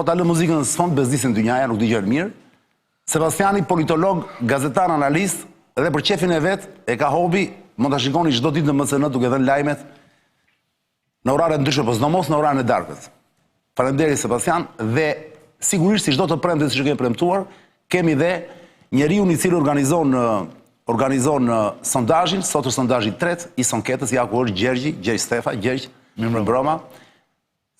po ta lë muzikën në sfond bezdisin dynjaja, nuk dëgjon mirë. Sebastiani, politolog, gazetar, analist, dhe për qefin e vet e ka hobi, mund ta shikoni çdo ditë në MCN duke dhënë lajmet në orare ndryshe, po sidomos në oraren e darkës. Faleminderit Sebastian, dhe sigurisht si çdo të premte siç e kemi premtuar, kemi dhe njeriu i cili organizon sondazhin, sot është sondazhi i tretë i anketës, ja ku është Gjergj Stefa, Gjergj, mirë mbroma.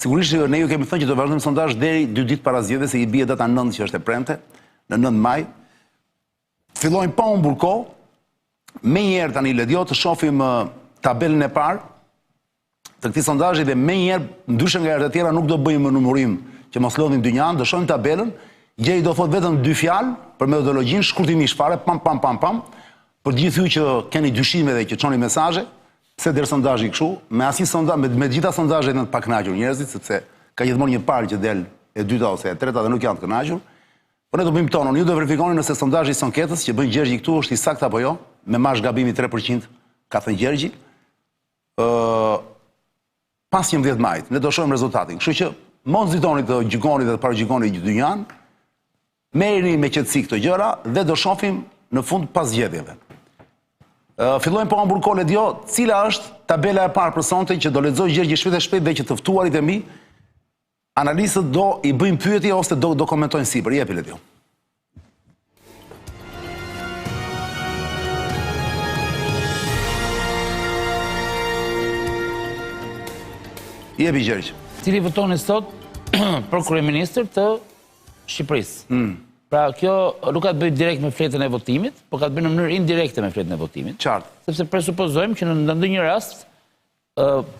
Sigurisht ne ju kemi thënë që do vazhdojmë sondazh deri 2 ditë para zgjedhjes, se i bie data 9 që është e premte, në 9 maj. Fillojmë pa humbur kohë. Menjëherë tani le të shohim tabelën e parë të këtij sondazhi dhe menjëherë, ndryshe nga herët e tjera, nuk do bëjmë numërim që mos lodhim dynjan, do shohim tabelën. Gjeri do thot vetëm 2 fjalë për metodologjinë, shkurtimisht fare, pam. Për gjithë ju që keni dyshime dhe që çoni mesazhe, pse der sondazhi kështu, me asnjë sondazh, me gjitha sondazhet janë të pakënaqur njerëzit, sepse ka gjithmonë një palë që del e dyta ose e treta dhe nuk janë të kënaqur. Po ne do bëjmë tonon, ju do verifikoni nëse sondazhi i anketës që bën Gjergji këtu është i saktë apo jo, me marsh gabimi 3%, ka thënë Gjergji. Pas 11 majit, ne do shohim rezultatin. Kështu që mos nxitoni të gjykoni dhe të paragjykoni dynjan. Merreni me qetësi këto gjëra dhe do shohim në fund pas zgjedhjeve. Fillojmë po humbur kohë dio, cila është tabela e parë për sonte që do lexoj Gjergji shpejt dhe që të ftuarit e mi analistët do i bëjmë pyetje ose do komentojnë sipër. Jepi Ledio. Jepi Gjergj. Cili votoni sot për kryeministër të Shqipërisë? Pra kjo nuk ka të bëjë direkt me fletën e votimit, por ka të bëjë në mënyrë indirekte me fletën e votimit. Qartë. Sepse presupozojmë që në ndonjë rast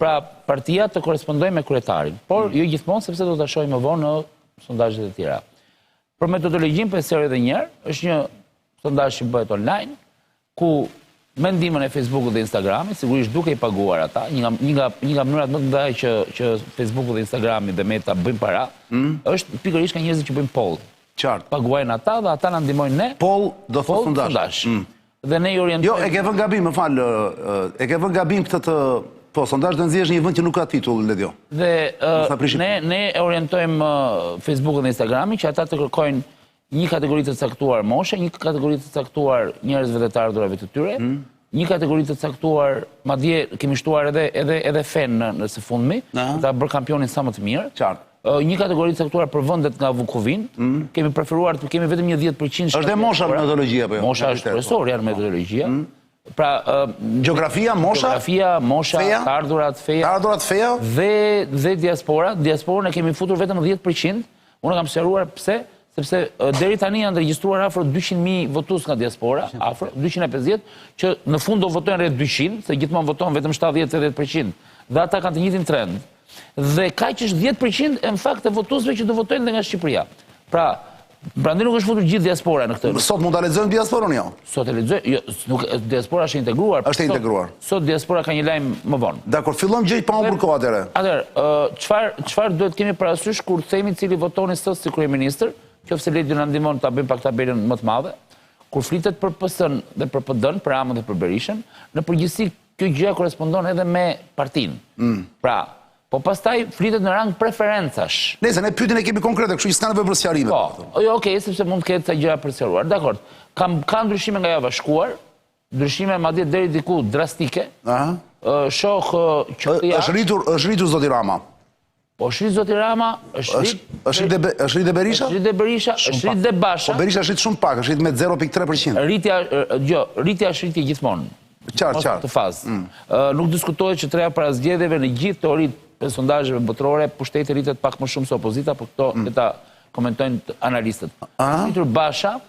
pra partia të korespondojë me kryetarin, por jo gjithmonë sepse do ta shohim më vonë në sondazhet e tjera. Për metodologjinë po e seri edhe një herë, është një sondazh që bëhet online, ku me ndihmën e Facebookut dhe Instagramit, sigurisht duke i paguar ata, një nga mënyrat më të mëdha që Facebooku dhe Instagrami dhe Meta bëjnë para, është pikërisht ka njerëzit që bëjnë poll. Qartë. Paguajnë ata dhe ata na ndihmojnë ne. Poll do thotë sondazh. Dhe ne i orientojmë. Jo, e ke vënë gabim, më fal, e ke vënë gabim këtë të po sondazh do nxjesh një vend që nuk ka titull, Ledio. Dhe ne e orientojmë Facebookun dhe Instagramin që ata të kërkojnë një kategori të caktuar moshe, një kategori të caktuar njerëzve të ardhurave të tyre, një kategori të caktuar, madje kemi shtuar edhe fen në së fundmi, ta bërë kampionin sa më të mirë. Qartë. Një kategori të caktuar për vendet nga Vukovin, kemi preferuar të kemi vetëm një 10%. Është dhe mosha në metodologjia apo jo? Mosha është kryesore në metodologjia. Pra, gjeografia, mosha, të ardhurat, feja dhe diaspora. Diasporën e kemi futur vetëm 10%. Unë kam sqaruar pse, sepse deri tani janë regjistruar afro 200.000 votues nga diaspora, afro 250, që në fund do votojnë rreth 200, se gjithmonë votojnë vetëm 70-80%. Dhe ata kanë të njëjtin trend. Dhe kaq është 10% në fakt e votuesve që do votojnë nga Shqipëria. Pra, prandaj nuk është futur gjithë diaspora në këtë. Sot mund ta lexojmë diasporën jo? Sot e lexoj, jo, nuk diaspora është integruar. Është integruar. Sot diaspora ka një lajm më vonë. Dakor, fillojmë gjej pa humbur kohë atëherë. Çfarë duhet kemi parasysh kur themi cili votoni sot si kryeministër, qofse Ledi na ndihmon ta bëjmë pak tabelën më të madhe, kur flitet për PS-n dhe për PD-n, për Ramën dhe për Berishën, në përgjithësi kjo gjë korespondon edhe me partinë. Pra, po pastaj flitet në rang preferencash. Nëse ne pyetjen e kemi konkrete, kështu që s'ka nevojë për sqarime. Po, jo, okay, sepse mund të ketë ca gjëra për sqaruar. Dakor. Ka ndryshime nga java e shkuar, ndryshime madje deri diku drastike. Shoh që është rritur zoti Rama. Po është rrit zoti Rama, është rrit dhe Berisha? Është rrit dhe Berisha, është rrit dhe Basha. Po Berisha është rrit shumë pak, është rrit me 0.3%. Rritja është rritje gjithmonë. Qartë. Të fazë. Nuk diskutohet që 3 javë para zgjedhjeve në gjithë teoritë e sondazheve botërore, pushteti rritet pak më shumë se opozita, por këto këta komentojnë analistët. Rritur Basha,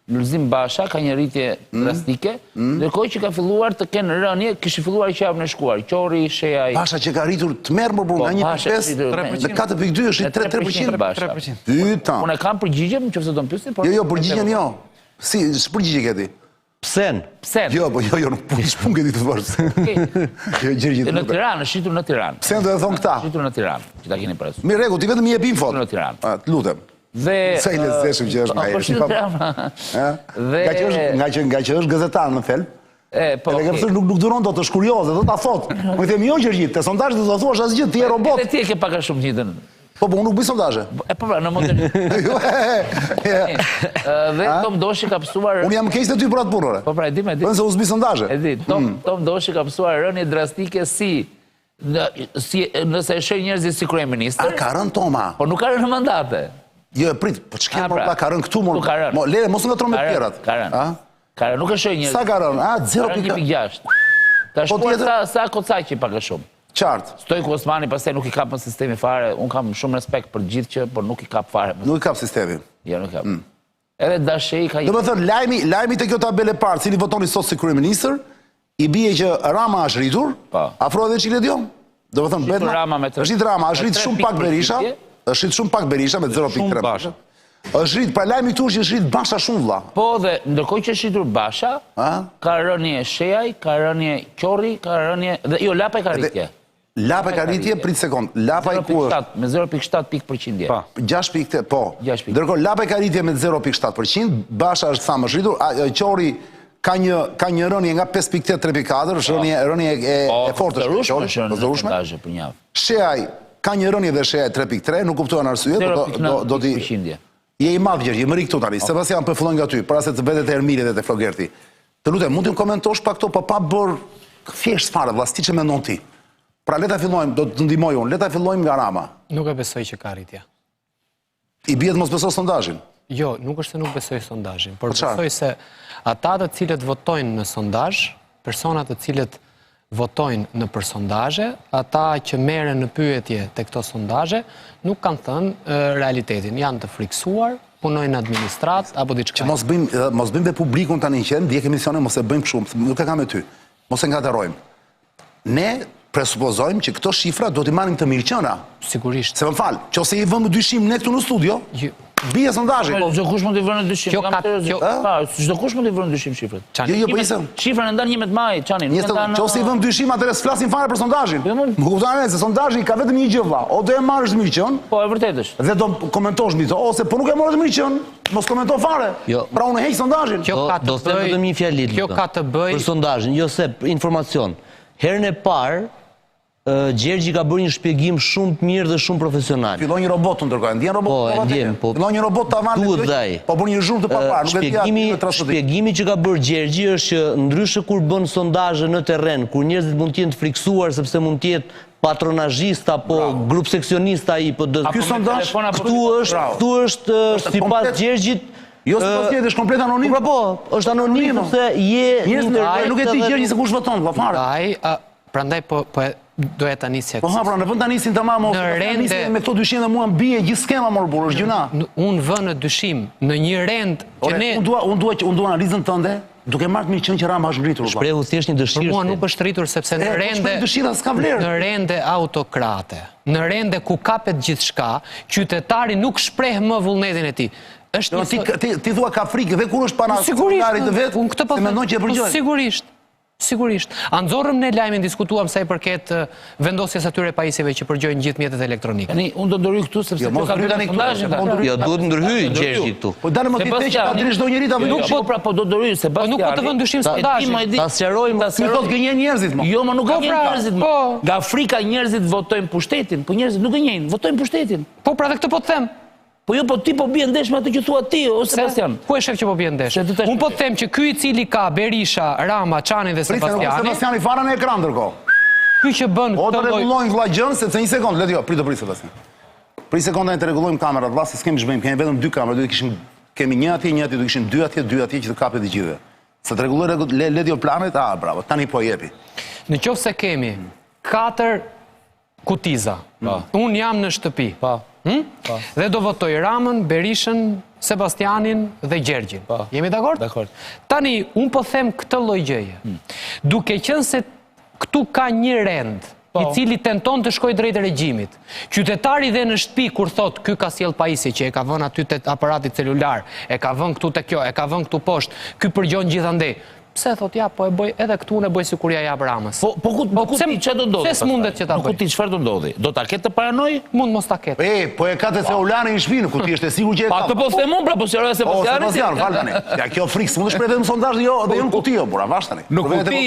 Lulzim Basha ka një rritje drastike, ndërkohë që ka filluar të kenë rënje, kishte filluar që javën e shkuar, Qori, Shejaj. Basha që ka rritur tmerr më nga 1.5 në 4.2 është 3%. Unë kam përgjigje, nëse do të pyesni, por jo, përgjigjen jo. Si përgjigje ke ti? Psen? Jo, nuk pun ke ditë të vërsh. Në Tiranë, është shitur në Tiranë. Psen do e thonë këta? Shitur në Tiranë, që ta keni parasysh. Mi rregull, ti vetëm i jep info. Në Tiranë. Lutem. Dhe sa i lezetshëm që është nga që është gazetar në thelb. Po. Edhe që nuk duron dot, është kurioze, do ta thot. Më themi jo Gjergjit, te sondazhi do të thuash asgjë, ti je robot. Ti e ke pak a shumë gjitën. Po, unë nuk bëj sondazhe. Po pra, në model. Dhe Tom Doshi ka pësuar... Unë jam keq të ty për atë punore. Po pra, e di. Nëse unë s'bëj sondazhe. E di, Tom Doshi ka pësuar rënje drastike nëse e shej njerëzit si kryeministër. Ka rënë Toma. Po nuk ka rënë në mandate. Jo, prit, po ç'ke ka rënë këtu, le mos ngatron me tjerat. Ka rënë, nuk e shej njerëzit. Sa ka rënë? 0.6. Ka shkuar sa Kocaqi pak a shumë. Qartë. Stojko Osmani pastaj nuk i kap në sistemi fare, unë kam shumë respekt për gjithë që, por nuk i kap fare. Nuk i kap sistemi. Jo, nuk i kap. Edhe Dashej ka... Do me thënë, lajmi të kjo tabele parë, cili votoni sot si kryeministër, i bie që Rama është rritur, afro edhe Çile Dion. Do me thënë, është rrit Rama, është rrit shumë pak Berisha, me 0.3. është rrit, pra lajmi këtu që është rrit Basha shumë vlla. Po dhe ndërkohë që është rritur Basha, ka rënje Shejaj, ka rënje Qorri, ka rënje... Jo, Lapaj ka rritje. Lapaj ka rritje, prit sekond. Lapaj ku është? Me 0.7%. 6 po. Ndërkohë Lapaj ka rritje me 0.7%, Basha është sa më rritur, Qorri ka një rënje nga 5.8, 3.4, është rënje e fortë është Qorri. Shejaj ka një rënje dhe Shejaj 3.3, nuk kuptuan arsye, do t'i... Je i madh Gjergj, më ri këtu tani. Sebastian po fillon nga ty, para se të vetet e Ermiri dhe të Flogerti. Të lutem, mund të më komentosh pak këto, po pa bër thjesht fare, vlla, ti që mendon ti. Pra le ta fillojmë, do të ndihmoj unë. Le ta fillojmë nga Rama. Nuk e besoj që ka rritje. I bie të mos besoj sondazhin. Jo, nuk është se nuk besoj sondazhin, por besoj se ata të cilët votojnë në sondazh, personat të cilët votojnë në për sondazhe, ata që merren në pyetje te këto sondazhe, nuk kanë thënë realitetin, janë të friksuar, punojnë në administrat apo diçka. Që mos bëjmë dhe publikun tani që ndjek emisionin, mos e bëjmë kështu, nuk e kam me ty. Mos e ngaterojmë. Ne presupozojmë që këto shifra do t'i marrim të mirëqëna. Sigurisht. Se më fal, nëse i vëmë dyshim ne këtu në studio, bie sondazhi. Po çdo kush mund të vënë dyshim. Çdo kush mund të vënë dyshim shifrat. Jo, po isëm. Shifrat e ndan 11 maj, çani. Nëse i vëmë dyshim atëherë s'flasim fare për sondazhin. Më kupton se sondazhi ka vetëm një gjë vlla, o do e marrësh mirëqen. Po, e vërtetë është. Dhe do komentosh mbi to, ose po nuk e morësh mirëqen, mos komento fare. Pra unë heq sondazhin. Do të them vetëm një fjalë. Kjo ka të bëjë për sondazhin, jo se informacion. Herën e parë Gjergji ka bërë një shpjegim shumë të mirë dhe shumë profesional. Fillon një robot të ndërkohë, ndjen robot. Po, ndjen, po. Fillon një robot tavan. Po bën një zhurmë të papar, nuk e di. Shpjegimi që ka bërë Gjergji është që ndryshe kur bën sondazhe në terren, kur njerëzit mund të jenë të friksuar sepse mund të jetë patronazhist apo grup seksionist ai, po ky sondazh këtu është sipas Gjergjit. Jo, sipas Gjergjit është komplet anonim. Po, është anonim se nuk e di Gjergji se kush voton, valla fare. Prandaj po do e ta nisja. Po pra, në vend ta nisin tamam, me këto dyshim dhe mua mbie gjithë skema më burr, është gjuna. Unë vë në dyshim në një rend që ne unë dua analizën tënde, duke marrë mirëqen që Rama është ngritur. Shprehu thjesht një dëshirë. Por mua nuk është rritur sepse në rende autokrate, në rende ku kapet gjithçka, qytetari nuk shpreh më vullnetin e tij. Ti thua ka frikë dhe kur është para qytetarit të vet, se mendon që e përgjojnë. Sigurisht. Anxorrëm ne lajmin, diskutuam sa i përket vendosjes atyre pajisjeve që përgjojnë gjithë mjetet elektronike. Tani unë do ndërhyj këtu sepse do ka bërë sondazhin. Jo, duhet ndërhyj Gjergji këtu. Po dalë mos i thënë që aty çdo njeri ta nuk po do ndërhyj se po nuk po të vën dyshim sondazhin. Ta sqarojmë, mi thot gënjen njerëzit më. Jo, më nuk gënjen njerëzit më. Nga Afrika njerëzit votojnë pushtetin, po njerëzit nuk gënjejnë, votojnë pushtetin. Po pra dhe këtë po të them. Po jo, po ti po bie ndesh me atë që thua ti, o Sebastian. Ku e shef që po bie ndesh? Unë po të them që ky i cili ka Berisha, Rama, Çanin dhe Sebastiani. Sebastiani fara në ekran ndërkohë. Ky që bën këtë lloj. O të rregullojmë vëlla gjën, sepse një sekond, le të prit Sebastian. Prit sekondën të rregullojmë kamerat, vëlla, se s'kemë ç'bëjmë, kemi vetëm 2 kamera, kemi një atje, do kishim 2 atje që të kapet të gjithëve. Sa të rregulloj le të planet, bravo, tani po jepi. Nëse kemi 4 kutiza. Unë jam në shtëpi. Dhe do votoj Ramën, Berishën, Sebastianin dhe Gjergjin. Jemi dakord? Dakord. Tani, unë po them këtë lloj gjëje. Duke qenë se këtu ka një rend i cili tenton të shkojë drejt regjimit. Qytetari dhe në shtëpi kur thot ky ka sjell pajisje që e ka vënë aty te aparati celular, e ka vënë këtu te kjo, e ka vënë këtu poshtë, ky përgjon gjithandej. Pse thot ja, po e bëj edhe këtu unë e bëj sikur ja jap Ramës. Po ku ti çfarë do ndodhi? Se s'mundet që ta bëj. Po ti çfarë do ndodhi? Do ta ketë të paranoj? Mund mos ta ketë. Po e ka të celularin në shtëpi, ku ti je sigur që e ka. Po po them unë, pra po sqaroj se Sebastian, fal tani. Ja kjo frikë, s'mund të shpreh vetëm sondazh, jo, edhe në kuti, por avash tani. Në kuti.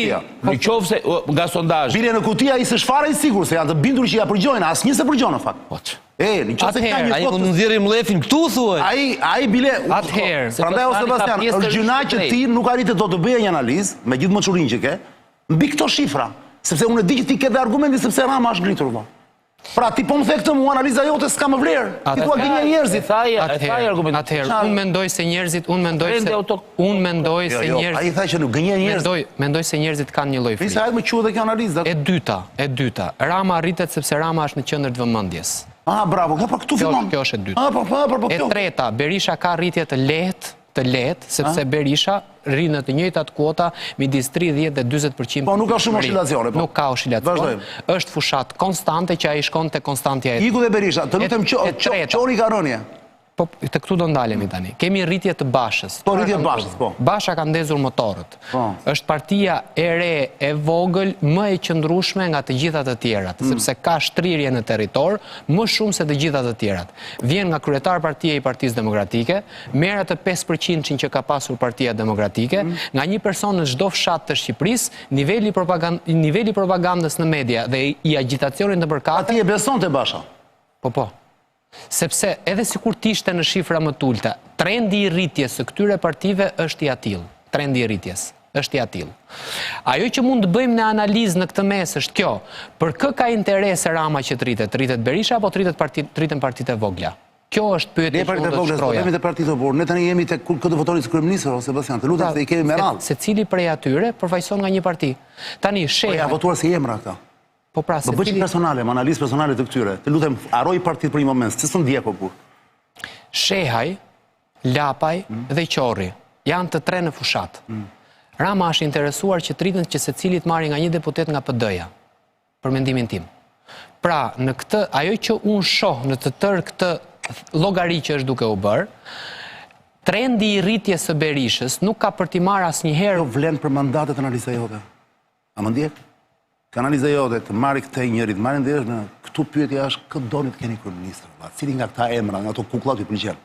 Në qoftë se nga sondazhi. Bile në kuti ai s'është fare i sigurt se janë të bindur që ja përgjojnë, asnjë se përgjon në fakt. Po. Në qoftë se ka një Ai mund të nxjerrim lefin këtu thuaj. Ai bile. Atëherë, Prandaj o Sebastian, është gjuna që ti nuk arritë do të bëje një analizë me gjithë mençurinë që ke mbi këto shifra, sepse unë e di që ti ke dhe argumenti sepse Rama është ngritur valla. Pra ti po më the këtë mua analiza jote s'ka më vlerë. Ti thua gënjen njerëzit. Thaj argumentin. Atëherë, unë mendoj se njerëzit, Ai tha që nuk gënjen njerëzit. Mendoj se njerëzit kanë një lloj frikë. Nisa hajtë më quhet kjo analizë. E dyta, Rama rritet sepse Rama është në qendër të vëmendjes. Bravo, ka pa këtu fillon. Kjo është e dyta. E treta, Berisha ka rritje të lehtë, sepse Berisha rri në të njëjtat kuota midis 30 dhe 40%. Po nuk ka shumë oscilacione. Nuk ka oscilacione. Është fushat konstante që ai shkon te konstantja e. Iku dhe Berisha, të lutem çori ka rënje. Po të këtu do ndalemi tani. Kemi rritje të Bashës. Po rritje të Bashës, po. Basha ka ndezur motorët. Është partia e re e vogël më e qëndrueshme nga të gjitha të tjerat, sepse ka shtrirje në territor më shumë se të gjitha të tjerat. Vjen nga kryetar partia i Partisë Demokratike, merr atë 5% që ka pasur Partia Demokratike, nga një person në çdo fshat të Shqipërisë, niveli propagandës në media dhe i agitacionit në përkate. Ti e besonte Basha? Po. Sepse edhe sikur t'ishte në shifra më t'ulta, trendi i rritjes së këtyre partive është i atill. Trendi i rritjes është i atill. Ajo që mund të bëjmë në analizë në këtë mes është kjo: për kë ka interes Rama që rritet Berisha apo rriten partitë e vogla? Kjo është pyetja që do të shkroja. Ne partitë por ne tani jemi tek këtë votorit kryeministër ose Sebastian, të lutem se i kemi me radhë. Secili prej atyre përfaqëson nga një parti. Tani Po ja votuar si emra këta. Po pra, më bëj personale, më analizë personale të këtyre. Të lutem, haroj partitë për një moment, se s'u ndjeko kur. Shehaj, Lapaj dhe Qorri janë të tre në fushat. Rama është interesuar që të rriten që secilit marrë nga një deputet nga PD-ja, për mendimin tim. Pra, në këtë, ajo që unë shoh në të tërë këtë llogari që është duke u bërë, trendi i rritjes së Berishës nuk ka për t'i marrë asnjëherë. Jo vlen për mandatet analiza jote. A më ndjek? Kanaliza jote të marri këtë njëri, të marri ndërsh me këtu pyetja është këtë doni të keni kryeministër, cili nga këta emra, nga ato kukullat ju pëlqen.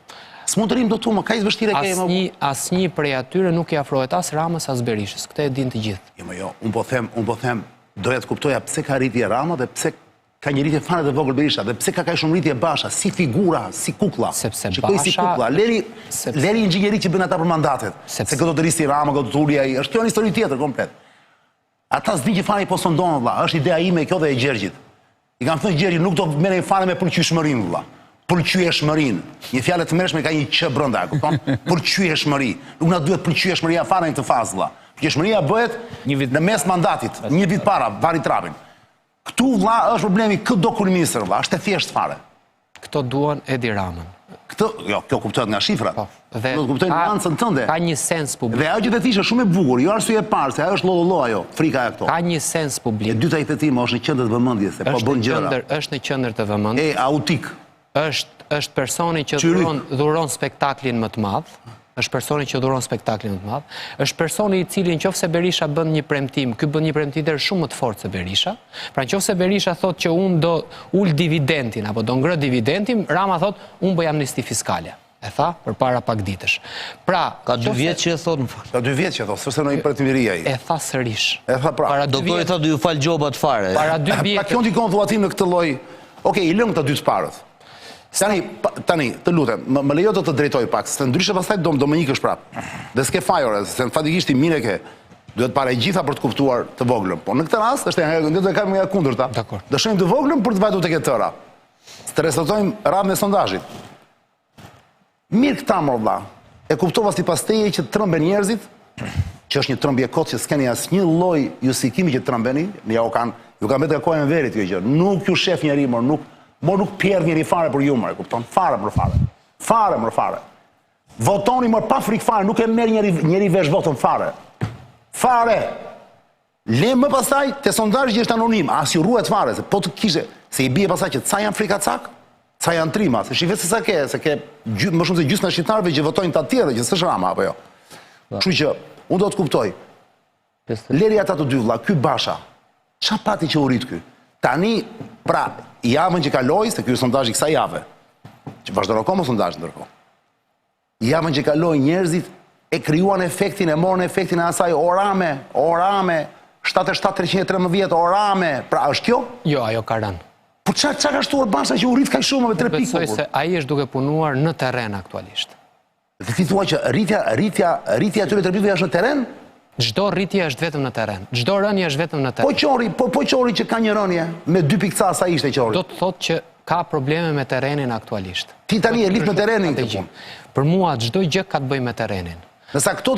S'mund të rim dot më, kaq vështirë ke më. Asnjë prej atyre nuk i afrohet as Ramës as Berishës. Këtë e din të gjithë. Jo, unë po them, doja të kuptoja pse ka rritje Rama dhe pse ka një rritje fare të vogël Berisha dhe pse ka kaq shumë rritje Basha, si figura, si kukulla. Sepse Basha, si kukulla, leri inxhinieri që bën ata për mandatet. Se këto të rristi Rama, këto të uli ai, është kjo një histori tjetër komplet. Ata s'di që fare i posondonë, vlla, është idea ime kjo dhe e Gjergjit. I kam thënë Gjergjit, nuk do merrej fare me pëlqyeshmërinë, vlla. Pëlqyeshmërinë. Një fjalë të mërshme ka një ç brenda, e kupton? Pëlqyeshmëri. Nuk na duhet pëlqyeshmëria fare në këtë fazë, vlla. Pëlqyeshmëria bëhet në mes mandatit, një vit para, vari trapin. Ktu, vlla, është problemi këtë do kryeministër, vlla, është e thjeshtë fare. Këto duan Edi Ramën. Jo, kjo kuptohet nga shifrat. Dhe do të kuptojnë nuancën tënde. Ka një sens publik. Dhe ajo që të thishë shumë e bukur, jo arsye e parë, se ajo është lollollo ajo, frika e këto. Ka një sens publik. E dyta i thetim është në qendër të vëmendjes, se po bën gjëra. Është në qendër të vëmendjes. Autik. Është personi që dhuron spektaklin më të madh. Është personi që dhuron spektaklin më të madh. Është personi i cili nëse Berisha bën një premtim, ky bën një premtim shumë më të fortë se Berisha. Pra nëse Berisha thotë që unë do ul dividendin apo do ngrë dividendin, Rama thotë unë bëj amnisti fiskale. E tha përpara pak ditësh. Pra, ka 2 vjet që e thon. Ka 2 vjet që e thon, s'është në imperativëri ai. E tha sërish. E tha pra. Doktori thotë do ju fal gjobat fare. Para 2 vjet. Pa kjo ndikon thuatim në këtë lloj. Okej, i lëm këta dy të parët. Tani, të lutem, më lejo të drejtoj pak, se ndryshe pastaj do më ikësh prapë. Dhe s'ke fajore, se në fatikisht i mire ke, duhet para e gjitha për të kuptuar të voglëm. Po në këtë rast, do të kam nga kundërta. Do shojmë të voglëm për të vajtur tek e tëra. Të resetojmë radhën e sondazhit. Mirë këta më vlla. E kuptova sipas teje që trëmben njerëzit, që është një trëmbje kot që s'keni asnjë lloj justifikimi që trëmbeni, ju kanë vetë kohën e verit kjo gjë. Nuk ju shef njeri nuk pjerdh njëri fare për ju, e kupton? Fare për fare. Fare për fare. Votoni më pa frikë fare, nuk e merr njëri vesh votën fare. Fare. Le më pastaj te sondazhi që është anonim, as ju ruhet fare, se po të kishe, se i bie pastaj që ca janë frikacak, ca janë trima, se shihet se sa se ke më shumë se gjysmë e shqiptarëve që votojnë ta tjerë, që s'është Rama apo jo. Kështu që unë do të kuptoj. Leri ata të dy vlla, ky Basha. Ç'a pati që u rit ky? Tani, pra, javën që kaloi, se ky është sondazhi kësaj jave. Që vazhdon akoma sondazhi ndërkohë. Javën që kaloi njerëzit e krijuan efektin, e morën efektin e asaj Orame, 77-313, Orame, pra është kjo? Jo, ajo ka rënë. Po qa ka shtuar Basha që u rrit kaq shumë me 3 pikë? Besoj se ai është duke punuar në terren aktualisht. Dhe ti thua që rritja atyre 3 pikëve është në terren? Çdo rritje është vetëm në terren. Çdo rënje është vetëm në terren. Po qori që ka një rënje me 2 pikë ca sa ishte qori. Do të thotë që ka probleme me terrenin aktualisht. Ti tani e lit me terrenin këtë punë. Për mua çdo gjë ka të bëjë me terrenin. Nësa këto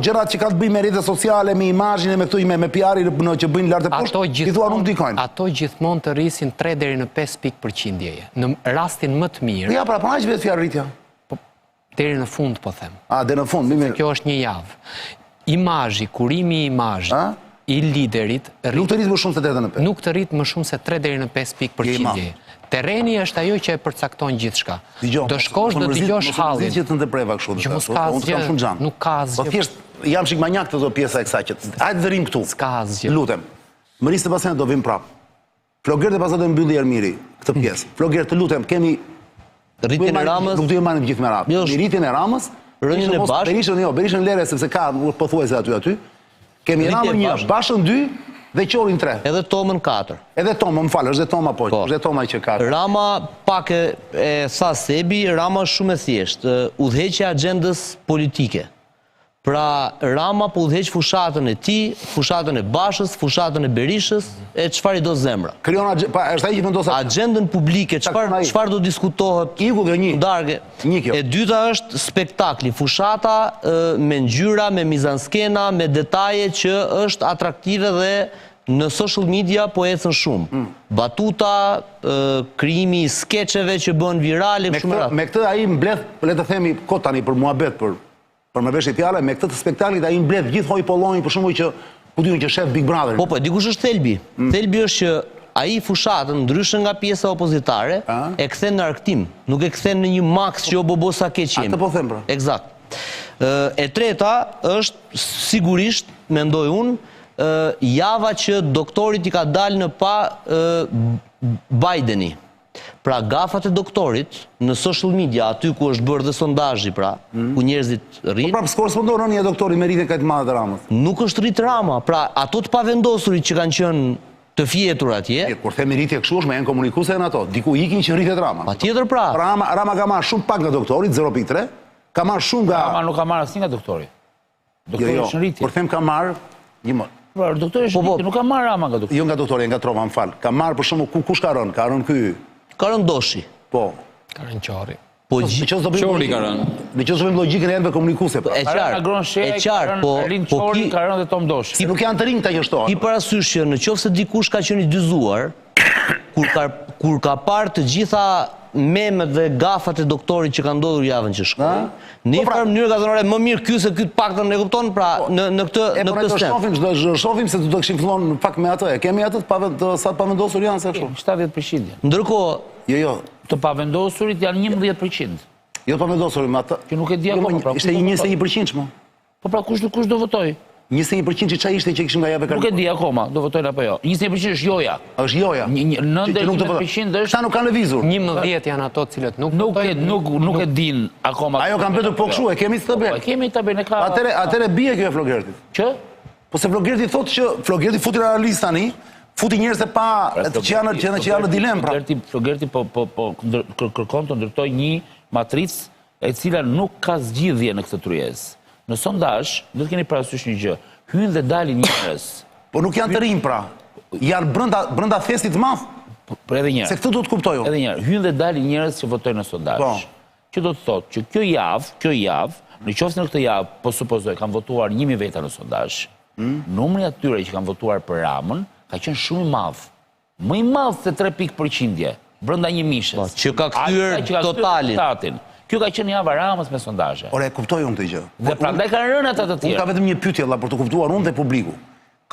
gjërat që ka të bëjë me rrjetet sociale, me imazhin e me këto me PR-in që bëjnë lart e poshtë, i thua nuk ndikojnë. Ato gjithmonë të rrisin 3 deri në 5 pikë përqindjeje. Në rastin më të mirë. Ja, pra aq vetë fjalë rritja. Deri në fund po them. Deri në fund, mirë. Kjo është një javë. Imazhi, kurimi i imazhit i liderit nuk të rrit më shumë se 3 deri në 5. Nuk të rrit më shumë se 3 deri në 5 pikë përqindjeje. Terreni është ajo që e përcakton gjithçka. Do shkosh do dëgjosh hallin. Që të ndërpreva kështu. Unë kam shumë xhan. Nuk ka asgjë. Po thjesht jam shik manjak të pjesa e kësaj që hajde dërim këtu. S'ka asgjë. Lutem. Mërisë të pasen do vim prap. Flogert e pastaj do mbylli Ermiri këtë pjesë. Flogert, të lutem, kemi rritjen e Ramës. Nuk do të marrim gjithë me radhë. Rritjen e Ramës, rënien e Bashkës. Berishën lere sepse ka pothuajse aty. Kemi Ramën 1, Bashën 2 dhe Qorin 3. Edhe Tomën 4. Edhe Toma, më falë, është dhe Toma është dhe Toma që ka. Rama pak e sa Sebi, Rama shumë e thjeshtë, udhëheqja agjendës politike. Pra Rama po udhëheq fushatën e tij, fushatën e Bashës, fushatën e Berishës, e çfarë i do zemra. Krijon është ai që vendos agjendën publike, çfarë do diskutohet. Iku kjo një. Darge. E dyta është spektakli, fushata me ngjyra, me mizanskena, me detaje që është atraktive dhe në social media po ecën shumë. Batuta, krijimi i skeçeve që bën virale kështu me radhë. Me këtë ai mbledh, le të themi, kot tani për muhabet për me veshje fjalë, me këtë spektaklit ai mbledh gjithë hoj pollojin për shembull që ku diun që shef Big Brother. Po, dikush është Thelbi. Thelbi është që ai fushatën ndryshe nga pjesa opozitare e kthen në argëtim, nuk e kthen në një maks që o bobo sa keq jemi. Atë po them pra. Eksakt. E treta është sigurisht, mendoj unë, java që doktorit i ka dalë në pa Bideni. Pra gafat e doktorit në social media, aty ku është bërë dhe sondazhi pra, ku njerëzit rrinë. Po pra korrespondon rënia e doktorit me rritjen kaq të madhe të Ramës. Nuk është rrit Rama, pra ato të pavendosurit që kanë qenë të fjetur atje. Kur themi rritje kështu është me janë komunikuese në ato. Diku ikin që rritet Rama. Patjetër pra. Rama ka marrë shumë pak nga doktorit, 0.3, ka marrë shumë nga Rama nuk ka marrë asnjë nga doktori. Doktori është në rritje. Kur them ka marrë, Po, doktori është në rritje, nuk ka marrë Rama nga doktori. Jo nga doktori, nga trova, më fal. Ka marrë për shembull kush ka rënë? Ka rënë ky. Ka rënë Doshi. Po. Ka rënë Qori. Po Qori ka rënë. Në qoftë bëjmë logjikën e enve komunikuese. E qartë, po Qori ka rënë dhe Tom Doshi. Si nuk janë të rinj këta që shtohen. Ki parasysh që në qoftë se dikush ka qenë i dyzuar, kur ka parë të gjitha memet dhe gafat e doktorit që ka ndodhur javën që shkoi, në një farë mënyrë ka thënë më mirë ky se ky të paktën e kupton, pra në këtë stem. Shohim se do kishim filluar në fakt me atë. Kemi atë sa të pavendosur janë se kështu. 70%. Ndërkohë, jo, të pavendosurit janë 11%. Jo të pavendosurit, me atë. Që nuk e di akoma, pra. Ishte 21% më. Po pra kush do votoj? 21% që çfarë ishte që kishim nga javë Nuk e di akoma, do votojnë apo jo. 21% është joja. Është joja. 90% është. Sa nuk kanë lëvizur. 11 janë ato të cilët nuk e din akoma. Ajo kanë bërë po kështu, e kemi tabelë. E kemi tabelën e ka. Atëre bie kjo e Flogertit. Që? Po se Flogerti thotë që Flogerti futi analist tani, futi njerëz e pa që janë në dilemë pra. Flogerti po kërkon të ndërtoj një matricë e cila nuk ka zgjidhje në këtë tryezë. Në sondazh, do të keni parasysh një gjë, hynë dhe dalin njerëz. Po nuk janë të rinj pra. Janë brenda festit të madh. Por edhe një herë. Se këtë duhet kuptoj unë. Edhe një herë, hynë dhe dalin njerëz që votojnë në sondazh. Që do të thotë që kjo javë, në qoftë në këtë javë, po supozoj kanë votuar 1000 veta në sondazh. Numri atyre që kanë votuar për Ramën ka qenë shumë i madh. Më i madh se 3 pikë përqindje brenda një mishës. Që ka kthyer totalin. Kjo ka qenë java Ramës me sondazhe. Ore, e kuptoj unë këtë gjë. Dhe prandaj kanë rënë ata të tjerë. Unë ka vetëm një pyetje valla për të kuptuar unë dhe publiku.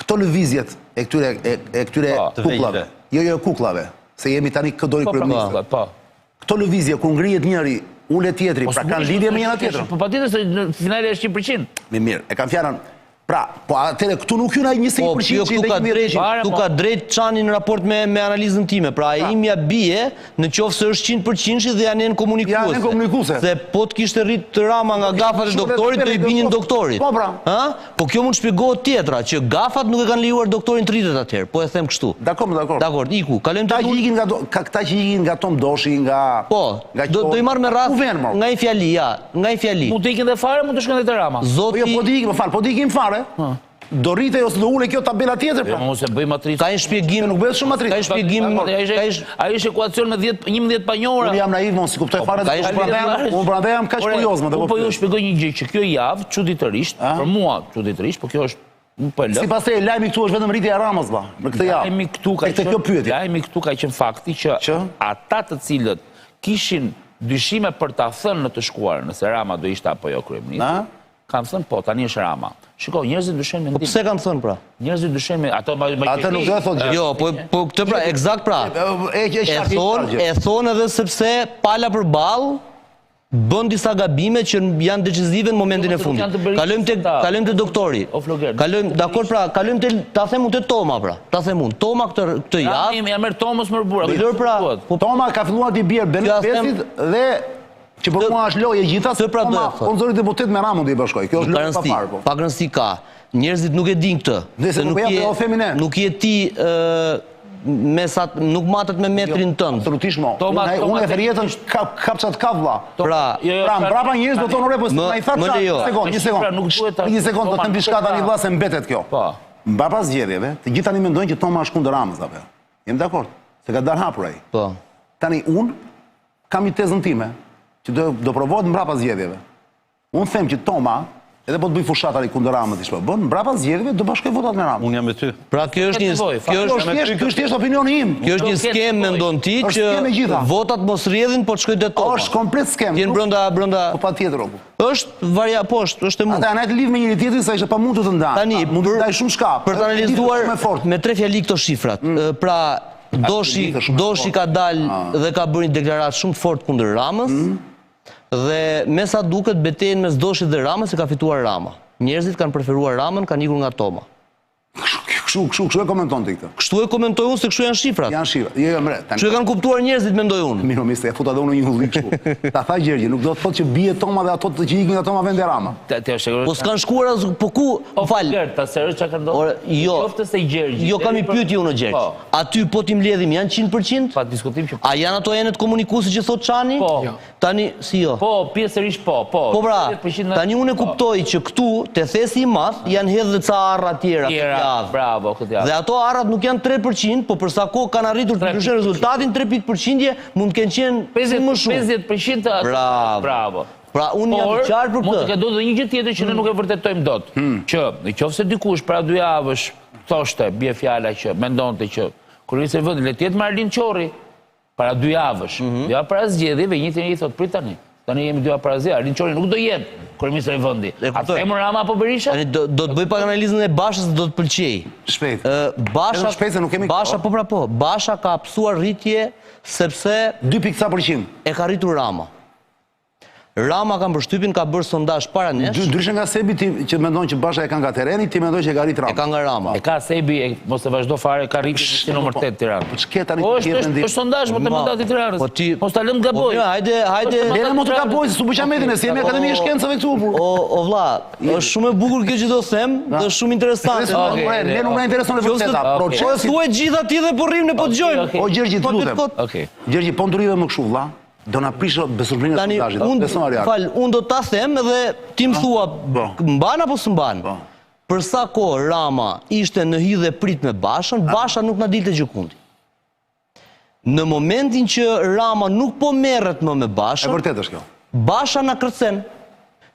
Këto lëvizjet e këtyre kukullave. Jo kukullave, se jemi tani këdori kryeministë. Po. Këto lëvizje kur ngrihet njëri, ulet tjetri, pra kanë lidhje me njëra tjetrën. Po patjetër se në finale është 100%. Mirë, e kam fjalën Pra, po atëre këtu nuk juna 21% që i dhe këtu ka drejt Çani në raport me analizën time. Pra, imja bie në qoftë se është 100% dhe janë në komunikuese. Se po të kishte rrit Rama nga gafat e doktorit, do i binin doktorit. Po, pra. Po kjo mund shpjegohet tjetra, që gafat nuk e kanë lejuar doktorin të rritet atëherë. Po e them kështu. Dakor, iku. Këta që ikin nga Tom Doshi, nga... Po, do i marrë me rast nga i fjali, nga i fjali. Mund të ikin dhe fare, mund të shkën dhe të Rama. Po të ikin fare, do rritej ose do ule kjo tabela tjetër, pra. Mos e bëj matricë. Ka një shpjegim, nuk bëhet shumë matricë. Ka një shpjegim, ai është ekuacion me 11 panjora. Unë jam naiv, mos i kuptoj fare. Unë prandaj jam kaq kurios, më po ju shpjegoj një gjë që kjo javë çuditërisht, për mua çuditërisht, po kjo është po lë. Sipas te lajmi këtu është vetëm rritja e Ramës valla, në këtë javë. Lajmi këtu ka qenë fakti që ata të cilët kishin dyshime për ta thënë në të shkuar nëse Rama do ishte apo jo kryeminist. Kanë thënë po, tani është Rama. Shiko, njerëzit dyshojnë mendim. Po pse kanë thënë pra? Njerëzit dyshojnë me ato Atë nuk do të thotë. Jo, po këtë pra, eksakt pra. E thonë edhe sepse pala përballë bën disa gabime që janë decisive në momentin e fundit. Kalojmë te doktori. Dakor pra, kalojmë te ta them unë te Toma pra. Ta them unë, Toma këtë javë. Ja merr Tomos më burra. Toma ka filluar të bjerë Benedetit dhe që për mua është lojë e gjitha, se unë zori deputet me Ramën dhe i bashkoj. Kjo është lojë pa farë. Pa rëndësi ka. Njerëzit nuk e din këtë. Nuk je ti nuk matët me metrin tënë. Absolutisht mo. Unë e ferjetën kapçat ka vla. Pra, mbrapa njerëz do thonë ore, po na i thatë një sekond, do të them diçka tani vlla se mbetet kjo. Mbrapa zgjedhjeve, të gjithë tani mendojnë që Toma është kundër Ramës apo. Jam dakord. Se ka dalë hapur ai. Po. Tani unë kam një tezën time që do provohet mbrapa zgjedhjeve. Unë them që Toma, edhe po të bëj fushatari kundër Ramës diçka bën, mbrapa zgjedhjeve do bashkoj votat me Ramën. Unë jam me ty. Pra kjo është thjesht opinioni im. Kjo është një skem mendon ti që votat mos rrjedhin po të shkojë te Toma. Është komplet skem. Tien brenda po patjetër oku. Është është e mund. Ata janë të lidhur me njëri tjetrin sa ishte pamundur të ndanë. Tani mund të ndaj shumë shkap. Për të analizuar me 3 fjali këto shifrat. Pra Doshi ka dalë dhe ka bërë një deklaratë shumë të fortë kundër Ramës. Dhe me sa duket betejën mes Doshit dhe Ramës e ka fituar Rama. Njerëzit kanë preferuar Ramën, kanë ikur nga Toma. Kështu e komenton ti këtë. Kështu e komentoj unë se kështu janë shifrat. Janë shifrat. Jo, mre. Kështu e kanë kuptuar njerëzit, mendoj unë. Mirë, e futa dhe unë një hulli kështu. Ta tha Gjergji, nuk do të thotë që bie Toma dhe ato që ikin nga Toma vende Rama. Po s'kan shkuar as po ku, fal. Ta serioz çka ka ndodhur? Jo. Qoftë se Gjergji. Jo, kam i pyetje unë Gjergj. Aty po ti mbledhim janë 100%? Pa diskutim që. A janë ato enet komunikuese që thot Çani? Po. Tani si jo? Po, pjesërisht po. Po pra, tani unë e kuptoj që këtu te thesi i madh janë hedhë ca arra tjera këtë javë. Bravo, këtë javë. Dhe ato arrat nuk janë 3%, po për sa kohë kanë arritur të ndryshojnë rezultatin 3% mund të kenë qenë më shumë. 50% bravo. Pra unë jam i qartë për këtë. Mund të ka ndodhur një gjë tjetër që ne nuk e vërtetojmë dot. Që nëse dikush para 2 javësh thoshte bie fjala që mendonte që kryeministri i vendit le të jetë Marlin Qorri para 2 javësh. Ja para zgjedhjeve një tjetër i thot prit tani. Tani jemi 2 javë para zgjedhjeve, Marlin Qorri nuk do jetë kryeministri i vendit. A themur Rama apo Berisha? Tani do të bëj pak analizën e Bashës, do të pëlqej. Shpejt. Basha po. Basha ka hapësuar rritje sepse 2% e ka rritur Rama. Rama ka mbërshtypin, ka bërë sondazh para nesh. Ndryshe nga Sebi që mendon që Basha e ka nga terreni, ti mendon që e ka rrit Rama. E ka nga Rama. E ka Sebi, mos e vazhdo fare, ka rritur si numër 8 Tiranë. Po ç'ke tani ti mendim? Është sondazh për të mandatit Tiranës. Po ti mos ta lëm gaboj. Hajde. Ne mos të gaboj, se subuqa metin e si jemi Akademi e Shkencave këtu. O vlla, është shumë e bukur kjo që do them, dhe është shumë interesante. Ne nuk na intereson e vërteta. Po thuaj gjithë aty dhe po rrim ne po dëgjojmë. O Gjergji, të lutem. Okej. Gjergji, po ndurive më kështu vlla. Do na prishë besurprinë e sondazhit. Fal, unë do ta them edhe ti më thua mban apo s'mban. Për sa kohë Rama ishte në hidhe prit me Bashën, Basha nuk na dilte gjikundi. Në momentin që Rama nuk po merret më me Bashën, e vërtetë është kjo. Basha na kërcen.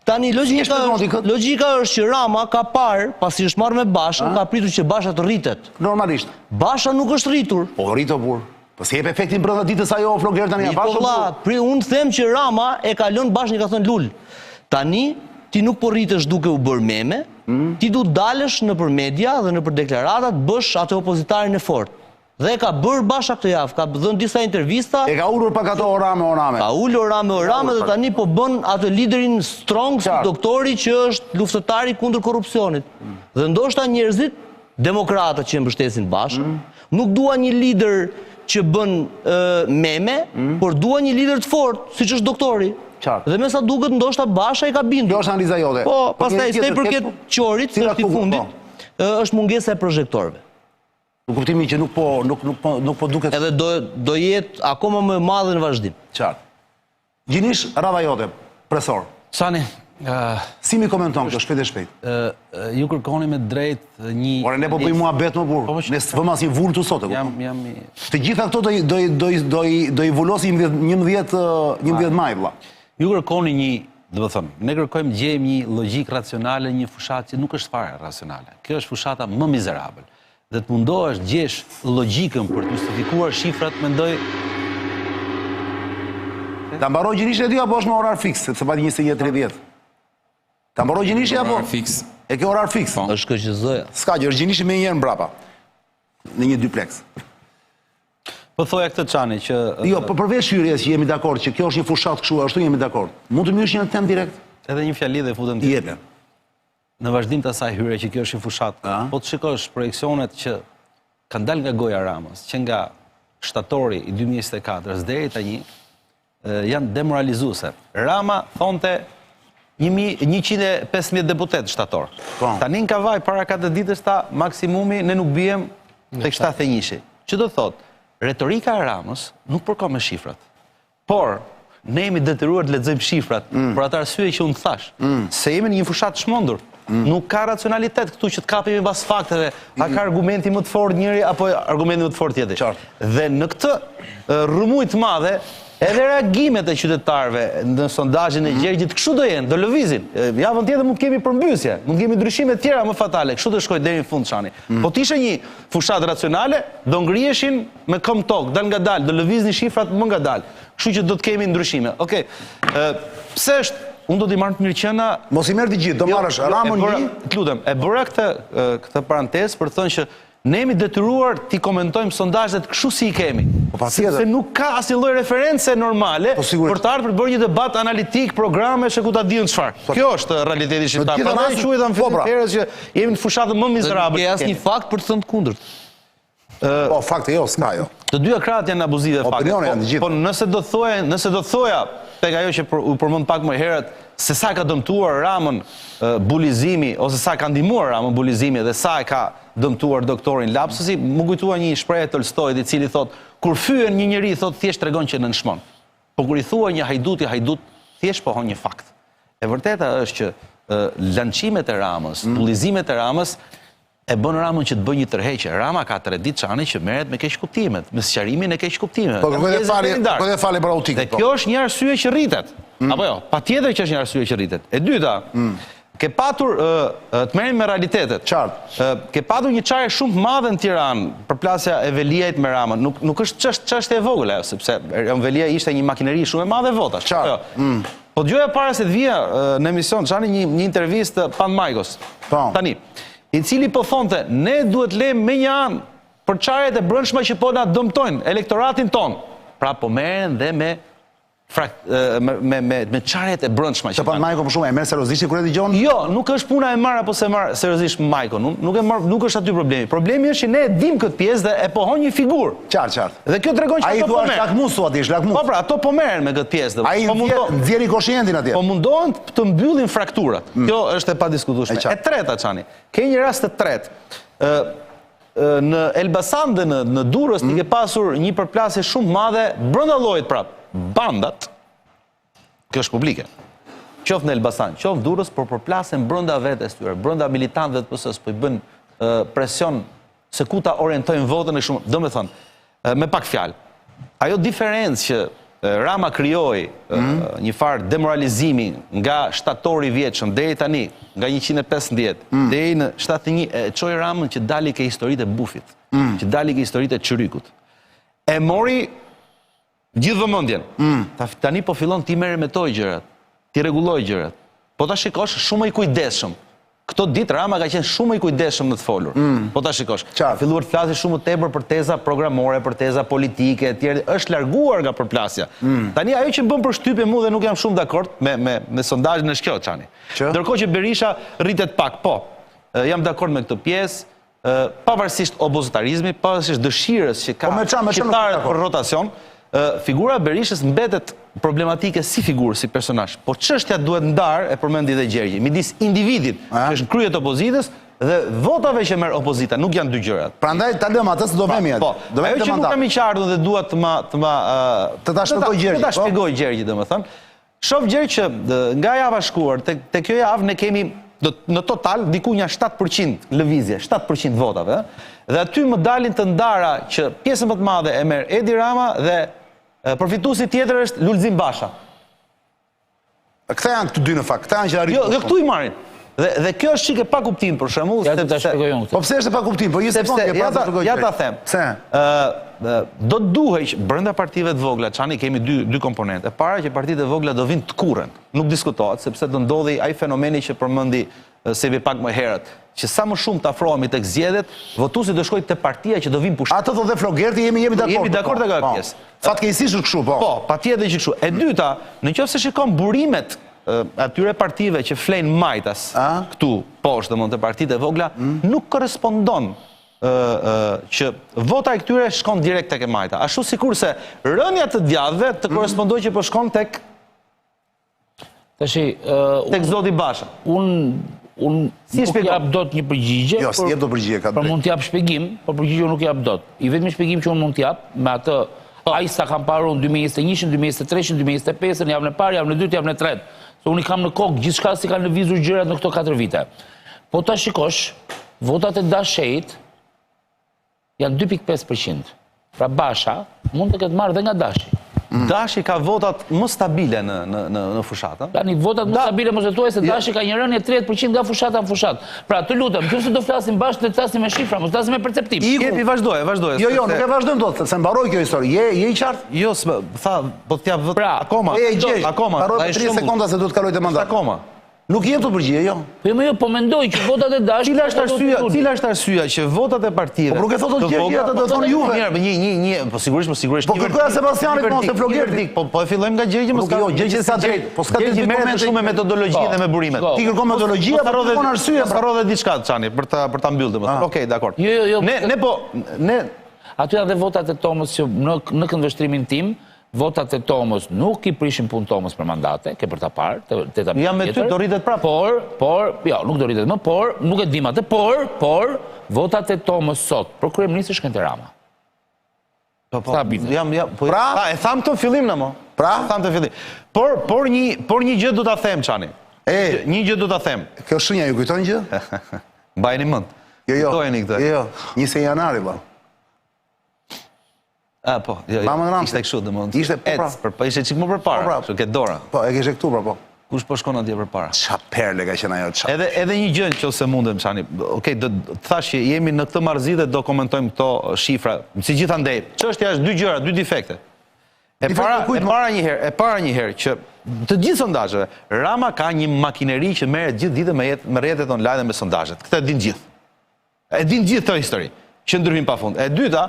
Tani logjika është që Rama ka parë, pasi është marrë me Bashën, ka pritur që Basha të rritet. Normalisht. Basha nuk është rritur. Po rrito burr. Po si jep efektin brenda ditës ajo Flogler tani ja Bashën. Po unë them që Rama e ka lënë Bashën, i ka thënë lul. Tani ti nuk po rritesh duke u bërë meme, ti du dalësh nëpër media dhe nëpër deklarata të bësh atë opozitarin e fortë. Dhe ka bërë Basha këtë javë, ka dhënë disa intervista. E ka ulur pak ato orame. Ka ulur orame dhe tani po bën atë liderin strong, doktori që është luftëtari kundër korrupsionit. Dhe ndoshta njerëzit, demokratët që mbështesin bashkë, nuk dua një lider që bën meme, por dua një lider të fortë, siç është doktori. Dhe me sa duket ndoshta Basha i ka bindur. Kjo është analiza jote. Po, pastaj sa i përket Qorit, që është i fundit, është mungesa e projektorëve. Në kuptimin që nuk po duket. Edhe do jetë akoma më e madhe në vazhdim. Qartë. Gjinish, radha jote, presor. Sani, si mi komenton kjo shpejt e shpejt? Ju kërkoni me drejt një... Ore, ne po bëjmë mua bet më burë. Ne së vëmë asë një vullë të sote. Të gjitha këto do i vullosi 11 maj, vla. Ju kërkoni një, dhe thëmë, ne kërkojmë gjejmë një logjik racionale, një fushat që nuk është fare racionale. Kjo është fushata më mizerabel. Dhe të mundohesh gjesh logjikën për të justifikuar shifrat, mendoj... Ta mbaroj Gjinishi e ty apo është me orar fix, sepse pati 21:30. Ta mbaroj Gjinishi apo? Orar fix. E ke orar fix? Është këqëzoja. Ska gjë, është Gjinishi me njerë mbrapa. Në një duplex. Po thoja këtë Çani që... Jo, përveç hyrjes që jemi dakord, që kjo është një fushat kështu, ashtu jemi dakord. Mund të mbysh një temë direkt? Edhe një fjali dhe futem Jepe. Në vazhdim të asaj hyrje që kjo është një fushat, po të shikosh projeksionet që kanë dalë nga goja Ramës, që nga shtatori i 2024 deri tani, janë demoralizuese. Rama thonte 115 deputet shtator. Tani në kavaj para 4 ditës ta maksimumi ne nuk bijem tek 71. Që do thot, retorika e Ramës nuk përka me shifrat. Por ne jemi detyruar të lexojmë shifrat për atë arsye që unë thash, se jemi në një fushat shmondur. Nuk ka racionalitet këtu që të kapemi pas fakteve, a ka argumenti më të fortë njëri apo argumenti më të fortë tjetri. Dhe në këtë rrëmuj të madhe, edhe reagimet e qytetarëve në sondazhin e Gjergjit kështu do jenë, do lëvizin. Javën tjetër mund kemi përmbysje, mund kemi ndryshime të tjera më fatale, kështu do shkojë deri në fund Çani. Po të ishte një fushat racionale, do ngriheshin me këmbë tokë, dal ngadalë, do lëviznin shifrat më ngadalë. Kështu që do të kemi ndryshime. Okej. Pse është unë do t'i marrë të mirëqenia... Mos i merr të gjithë, do marrësh Ramën një... Të lutem, e bëra këtë parantezë për të thënë që ne jemi detyruar t'i komentojmë sondazhet kështu si i kemi. Se nuk ka asnjë lloj reference normale për të ardhur për të bërë një debat analitik, programe, që ku ta diun çfarë. Kjo është realiteti shqiptar. Prandaj quhet amfiteatrës që jemi në fushatën më mizerabël. Nuk ka asnjë fakt për të thënë të kundërt. Po, fakte jo, s'ka jo. Të dyja krahët janë abuzive fakte. Opinione janë të gjitha. Po nëse do thoja tek ajo që u përmend pak më herët, se sa ka dëmtuar Ramën bulizimi, ose sa ka ndihmuar Ramën bulizimi dhe sa e ka dëmtuar doktorin lapsusi, më kujtua një shprehje e Tolstoit i cili thot, kur fyen një njeri thot thjesht tregon që nënshmon. Po kur i thua një hajdut thjesht pohon një fakt. E vërteta është që lançimet e Ramës, bullizimet e Ramës e bën Ramën që të bëjë një tërheqje. Rama ka 3 ditë Çani që merret me keqkuptimet, me sqarimin e keqkuptimeve. Po kërkoj fali për autik. Dhe kjo është një arsye që rritet. Apo jo, patjetër që është një arsye që rritet. E dyta, ke patur të merrem me realitetet. Qartë. Ke patur një çare shumë të madhe në Tiranë, përplasja e Veliajt me Ramën. Nuk është çështje e vogël ajo, sepse Velia ishte një makineri shumë e madhe votash. Qartë. Po dëgjoja para se të vija në emision, Çani një intervistë Pan Majkos. Tani, i cili po thonte, ne duhet lejmë me një anë për çaret e brendshme që po na dëmtojnë elektoratin ton. Pra po merren dhe me çaret e brendshme. Se Pan Majko për shumë e merr seriozisht kur e dëgjon? Jo, nuk është puna e marr apo se marr seriozisht Majko. Nuk është aty problemi. Problemi është që ne e dim këtë pjesë dhe e pohon një figurë. Qartë. Dhe kjo tregon që ato po merren. Ai thua lakmus, thua ti, lakmus. Po pra, ato po merren me këtë pjesë. Ai nxjerrin koshientin atje. Po mundohen të mbyllin frakturat. Kjo është e padiskutueshme. E treta Çani. Ke një rast të tretë. Në Elbasan dhe në Durrës ti ke pasur një përplasje shumë madhe brenda llojit prap. Bandat, kjo është publike, qoftë në Elbasan, qoftë Durrës, por përplasen brenda vetes tyre, brenda militantëve të PS-s, po i bën presion se ku ta orientojnë votën e shumë. Domethënë, me pak fjalë, ajo diferencë që Rama krijoi një farë demoralizimi nga shtatori i vjetshëm deri tani, nga 115 deri në 71, e çoi Ramën që dali ke historitë e bufit, që dali ke historitë e çyrikut. E mori gjithë vëmendjen. Tani po fillon ti merre me to gjërat, ti rregulloj gjërat. Po ta shikosh shumë i kujdesshëm. Këto ditë Rama ka qenë shumë i kujdesshëm në të folur. Po ta shikosh. Filluar të flasë shumë tepër për teza programore, për teza politike, etj. Është larguar nga përplasja. Tani ajo që bën përshtypje mua dhe nuk jam shumë dakord me sondazhin e shkjo Çani. Ndërkohë që Berisha rritet pak, po. jam dakord me këtë pjesë, pavarësisht opozitarizmit, pavarësisht dëshirës që ka shqiptarët për rotacion, figura Berishës mbetet problematike si figurë, si personazh. Po çështja duhet ndarë, e përmendi dhe Gjergji, midis individit që është në krye të opozitës dhe votave që merr opozita, nuk janë dy gjërat. Prandaj ta lëm atë se do vemi atë. Po, ajo që nuk kam i qartë dhe dua të ta shpjegoj Gjergji. Ta shpjegoj Gjergji, domethënë. Shoh Gjergj që nga java shkuar te kjo javë ne kemi në total diku një 7% lëvizje, 7% votave, dhe aty më dalin të ndara që pjesën më të madhe e merr Edi Rama dhe përfituesi tjetër është Lulzim Basha. Këta janë këtu dy në fakt, këta janë që arritur. Jo, këtu i marrin. Dhe kjo është çike pa kuptim për shembull, po pse është pa kuptim? Po ja ta them. Pse? Do të duhej që brenda partive të vogla, çani kemi dy komponentë. E para që partitë e vogla do vinë të kurrën. Nuk diskutohet sepse do ndodhi ai fenomeni që përmendi Sevi pak më herët, që sa më shumë të afrohemi tek zgjedhjet, votuesit do shkojnë te partia që do vinë pushtet. Atë thotë Flogerti, jemi dakord. Jemi dakord tek ajo pjesë. Fatkeqësisht është kështu, po. Po, patjetër që kështu. E dyta, nëse shikon burimet atyre partive që flenë majtas këtu poshtë domthonë te partitë e vogla, nuk korrespondon që vota e këtyre shkon direkt tek e majta. Ashtu sikurse rënja të djathtëve të korrespondoj që po shkon tek Zoti Basha. Unë nuk jap dot një përgjigje, por mund t'jap shpjegim, por përgjigje nuk jap dot. I vetmi shpjegim që unë mund t'jap me atë ai sa kam parë unë 2021, 2023, 2025, javën e parë, javën e dytë, javën e tretë. Se unë i kam në kokë gjithçka si kanë lëvizur gjërat në këto 4 vite. Po ta shikosh, votat e Dashit janë 2.5%. Pra Basha mund të ketë marrë dhe nga Dashi. Dashi ka votat më stabile në fushatë. Tani votat më stabile mos e thuaj se Dashi ka një rënje 30% nga fushata në fushatë. Pra të lutem, nëse do flasim bashkë, të flasim me shifra, mos flasim me perceptim. Jepi, vazhdoje. Jo, nuk e vazhdojmë dot, se mbaroi kjo histori. Je i qartë? Jo, tha, po t'jap vot akoma. Akoma. Mbaroi 30 sekonda se do të kaloj te mandati. Akoma. Nuk jem të përgjigje, jo. Po mendoj që votat e Dashit. Cila është arsyeja që votat e partive? Po nuk e thotë Gjergji, atë do thonë juve. Një, po sigurisht. Po kërkoja Sebastianit mos e Flogerti. Po e fillojmë nga Gjergji, mos ka. Gjergji sa drejt. Po s'ka Gjergji merret shumë me metodologji dhe me burimet. Ti kërkon metodologji apo kërkon arsye? Ka rrodhë diçka çani për ta mbyllë domethënë. Okej, dakor. Jo. Ne aty janë dhe votat e Tomës që në këndvështrimin tim votat e Tomës nuk i prishin punë Tomës për mandate, ke për ta parë, te ta. Jam me ty, do rritet prapë. Por, jo, nuk do rritet më, por nuk e dim atë, por votat e Tomës sot për kryeministin shkojnë te Rama. Pra, e tham të fillim na mo. Pra, tham të fillim. Por një gjë do ta them çani. Një gjë do ta them. Kjo shenja ju kujton gjë? Mbajeni mend. Jo. 20 janari valla. Po, ishte kështu domethënë. Ishte po ishte çik më përpara, kështu ke dora. Po, e kishe këtu pra po. Kush po shkon atje përpara? Ça perle ka qenë ajo ça. Edhe një gjë nëse mundem çani. Okej, do thash që jemi në këtë marrëzi dhe do komentojmë këto shifra. Si gjithandej, çështja është dy gjëra, dy defekte. E para një herë që të gjithë sondazheve, Rama ka një makineri që merret gjithë ditën me rrjetet online dhe me sondazhet. Këtë e din gjithë. E din gjithë këtë histori. Që ndryhim pafund. E dyta,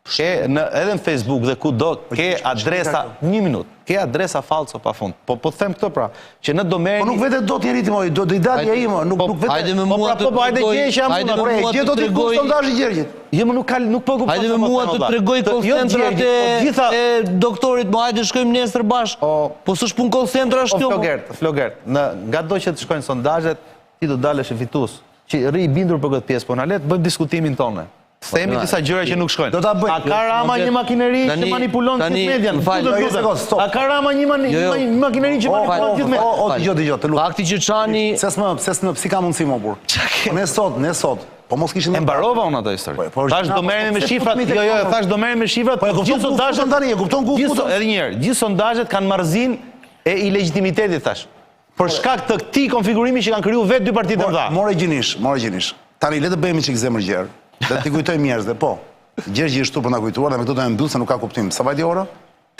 edhe në Facebook dhe kudo ke adresa, një minutë, ke adresa falso pa fund. Po them këto pra, që në do merrni. Po nuk vete do t'jeri ti moj, do të datja ime, nuk vete. Hajde me mua të tregoj. Hajde do t'i kuptoj sondazhin Gjergjit. Jo, nuk po kuptoj. Hajde me mua të tregoj koncentrat e doktorit, mo hajde shkojmë nesër bashkë. Po s'është punë koncentra ashtu. Flogert, nga do që të shkojnë sondazhet, ti do dalësh e fitues. Që rri i bindur për këtë pjesë, po na le të bëjmë diskutimin tonë. Themi disa gjëra që nuk shkojnë. A ka Rama një makineri që manipulon gjithë median? A ka Rama një makineri që manipulon gjithë median? Dëgjoj, të lutem. Fakti që çani si ka mundësi më burr. Ne sot, po mos kishin e mbarova unë atë histori. Tash do merremi me shifrat. Jo, thash do merremi me shifrat. Gjithë sondazhet tani e kupton ku futën. Edhe një herë, gjithë sondazhet kanë marrëzinë e ilegjitimitetit thash. Për shkak të këtij konfigurimi që kanë krijuar vetë dy partitë të mëdha. More gjinish. Tani le të bëhemi çik zemër gjerë. Dhe t'i kujtoj njerëzve, po. Gjergji është për na kujtuar dhe me këto do e mbyll se nuk ka kuptim. Sa vajti ora?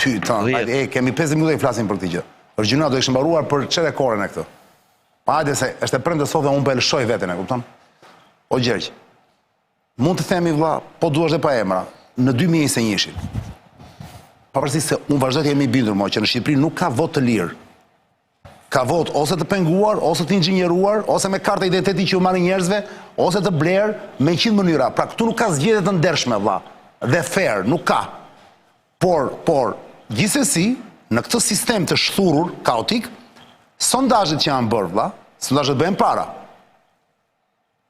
Kemi 50 minuta i flasim për këtë gjë. Gjuna do ishte mbaruar për çere korën e këtë. Pa hajde se është e prendë sot dhe unë po e lëshoj veten, e kupton? O Gjergj. Mund të themi vëlla, po duash dhe pa emra, në 2021-shin. Pavarësisht se unë vazhdoj të jemi i bindur mo që në Shqipëri nuk ka vot të lirë. ka vot ose të penguar, ose të inxhinjeruar, ose me karta identiteti që u marrin njerëzve, ose të bler me 100 mënyra. Pra këtu nuk ka zgjedhje të ndershme, vlla, dhe fair, nuk ka. Por gjithsesi, në këtë sistem të shthurur, kaotik, sondazhet që janë bërë, vlla, sondazhet bëhen para.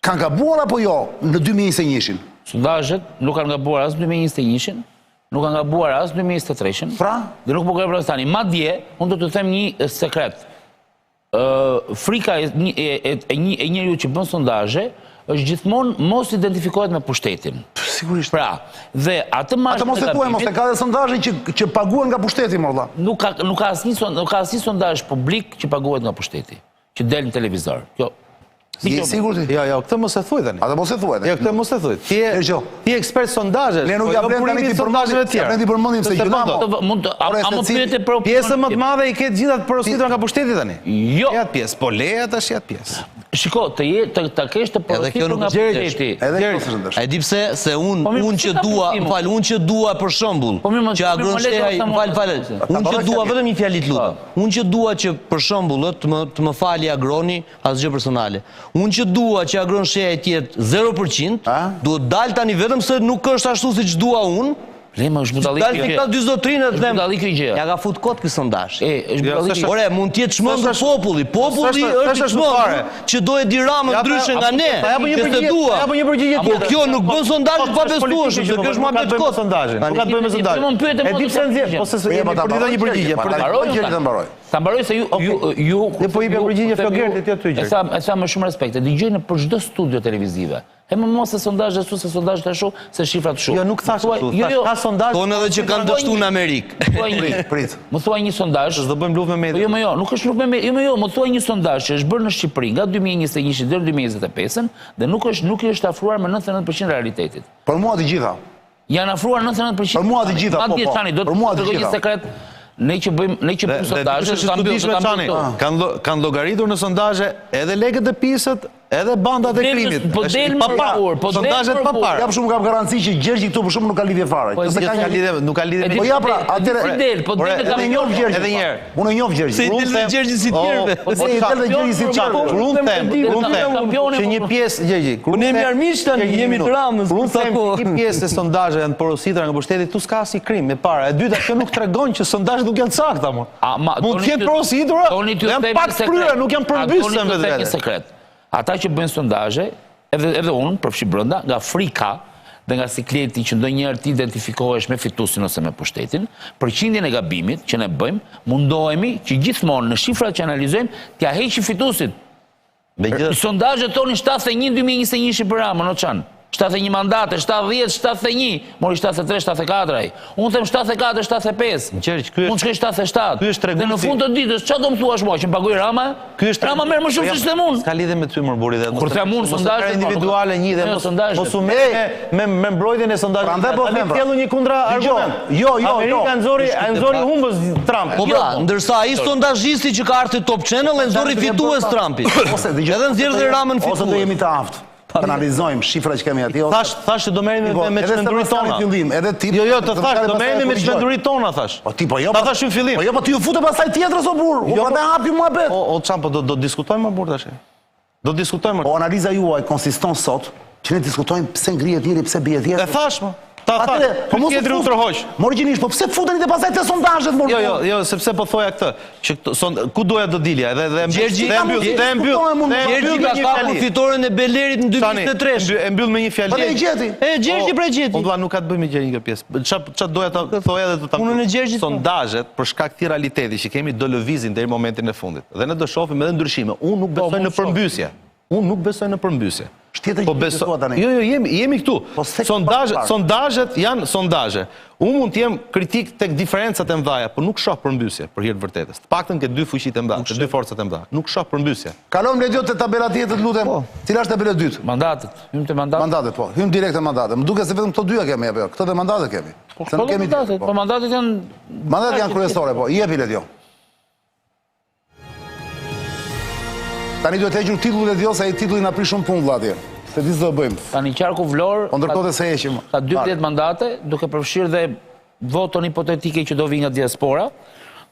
Kanë gabuar apo jo në 2021-shin? Sondazhet nuk kanë gabuar as 2021-shin, nuk kanë gabuar as 2023-shin. Pra? Dhe nuk po gabojnë tani. Madje, unë do të them një sekret. Frika e njeriu që bën sondazhe është gjithmonë mos identifikohet me pushtetin. Sigurisht. Pra, dhe atë marrë Atë mos e thuaj, mos e ka dhe sondazhe që paguhen nga pushteti, morlla. Nuk ka asnjë sondazh publik që paguhet nga pushteti, që del në televizor. Kjo Je sigurt? Jo, këtë mos e thuaj tani. Atë mos e thuaj. Jo, këtë mos e thuaj. Ti je ekspert sondazhesh. Ne nuk ja blen tani ti sondazheve të tjera. Ne ti përmendim se gjuna. Mund a më pyete për pjesën më të madhe i ketë gjithat porositura nga pushteti tani. Jo. Ja pjesë, po leja tash ja pjesë. Shiko, ta kesh të porositur nga pushteti. Edhe kjo është ndesh. A e di pse se unë që dua, unë që dua për shembull, që agronshteja, unë që dua vetëm një fjalë të lutem. Unë që dua që për shembull të më fali agroni asgjë personale. Unë që dua që agronshteja të jetë 0%, duhet dal tani vetëm se nuk është ashtu siç dua unë. Lema është budallik. Dal fiktat dy zotrinë të them. Budallik i gjë. Ja ka fut kot ky sondazh. Është budallik. Ore, mund të jetë çmendur populli. Populli është çmendur që do e di Ramën ndryshe nga ne. Apo një përgjigje tjetër. Po kjo nuk bën sondazh pa bestueshëm, se kjo është muhabet kot sondazhin. Nuk ka të bëjë me sondazhin. E di pse nxjerr, po se për të dhënë një përgjigje, ta mbaroj. Ta mbaroj se ju ne po i bëj përgjigje Flogertit ti aty gjë. E sa më shumë respekt. Dëgjoj për çdo studio televizive. E më mos se sondazhe ashtu, se sondazhet ashtu, se shifrat shumë. Jo, nuk thash ashtu. Ka sondazh. Tonë edhe që kanë dështuar në Amerikë. Prit. Më thuaj një sondazh. Do bëjmë luftë me media. Jo, nuk është luftë me media. Jo, më thuaj një sondazh që është bërë në Shqipëri nga 2021 deri 2025 dhe nuk është afruar me 99% realitetit. Për mua të gjitha. Janë afruar 99%. Për mua të gjitha, po. Për mua të gjitha. Sekret. Ne që bëjmë sondazhe, kanë llogaritur në sondazhe edhe legët e pisët, edhe bandat e krimit. Po del më parë, sondazhet pa parë. Jam shumë kam garanci që Gjergji këtu për shumë nuk ka lidhje fare. Nuk ka lidhje me. Po ja pra, atëre. Edhe e njoh Gjergji. Edhe një herë. Unë e njoh Gjergji. Se i del Gjergji si tjerëve. Se i del Gjergji si tjerëve. Unë them që një pjesë Gjergji. Unë jam armiq tani, jemi të Ramës. Unë them një pjesë e sondazhe janë porositura nga pushteti, tu s'ka si krim me para. E dyta, kjo nuk tregon që sondazhet nuk janë sakta, mo. Mund të jenë porositura, janë pak fryra, nuk janë përmbysur me vetë. Sekret. Ata që bëjnë sondazhe, edhe unë, përfshi brenda, nga frika dhe nga sikleti që ndonjëherë ti identifikohesh me fituesin ose me pushtetin, përqindjen e gabimit që ne bëjmë, mundohemi që gjithmonë në shifrat që analizojmë t'ia heqim fituesit. Sondazhet tonin 71 2021 për Ramën, o çan. 71 mandate, 70, 71, mori 73, 74 ai. Unë them 74, 75. Unë shkoj 77. Dhe në fund të ditës, çfarë do më thuash mua që më pagoj Rama? Rama merr më shumë se ç'them unë. Ska lidhje me ty Mërburi dhe. Kur them unë sondazhe individuale një dhe mos u me mbrojtjen e sondazhit. Prandaj po them. Thellë një kundra argument. Jo. Amerika nxori humbës Trump. Po pra, ndërsa ai sondazhisti që ka ardhur Top Channel e nxori fitues Trumpit. Edhe nxjerrë Ramën fitues. Ose do jemi të aftë. Të analizojmë shifra që kemi aty. Thash që do merremi me çmendurit tona. Edhe ti. Jo, të thash do merremi me çmendurit tona thash. Po ti po jo. Ta thash në fillim. Po jo, po ti u futë pastaj tjetrës o burr. U prandaj hapi muhabet. O çam po do diskutojmë më burr tash. Do diskutojmë. Po analiza juaj konsiston sot që ne diskutojmë pse ngrihet njëri, pse bie tjetri. E thash më. Ta thash. Po mos tjetri u tërhoq. Morgjinisht, po pse futeni te pastaj te sondazhet më? Jo, sepse po thoja këtë, që ku doja do dilja, edhe Gjergji ka kapur fitoren e Belerit në 2023. E mbyll me një fjalë. Po e gjeti. Gjergji gjeti. Po valla nuk ka të bëjë me Gjergjin kjo pjesë. Ç'a doja ta thoja edhe do ta. Punën e Gjergjit. Sondazhet për shkak të realiteti që kemi do lëvizin deri në momentin e fundit. Dhe ne do shohim edhe ndryshime. Unë nuk besoj në përmbysje. Unë nuk besoj në përmbysje. Po besoj tani. Jo, jemi këtu. Sondazhet janë sondazhe. Unë mund të jem kritik tek diferencat e mëdha, por nuk shoh përmbysje për hir të vërtetës. Të paktën ke dy fuqitë e mëdha, dy forcat e mëdha. Nuk shoh përmbysje. Kalojmë le te tabela tjetër, lutem. Cila është tabela e dytë? Mandatet. Hym te mandatet. Mandatet po. Hym direkt te mandatet. Më duket se vetëm këto dyja kemi apo jo? Këto dhe mandatet kemi. Se nuk kemi mandatet. Po mandatet janë kryesore po. Jepi le jo. Tani duhet të hequr titullit e Dios, ai titulli na prish shumë punë vëlla atje. Se di s'do bëjmë. Tani qarku Vlor. Po ndërkohë se heqim. Ka 12 mandate, duke përfshirë dhe voton hipotetike që do vi nga diaspora.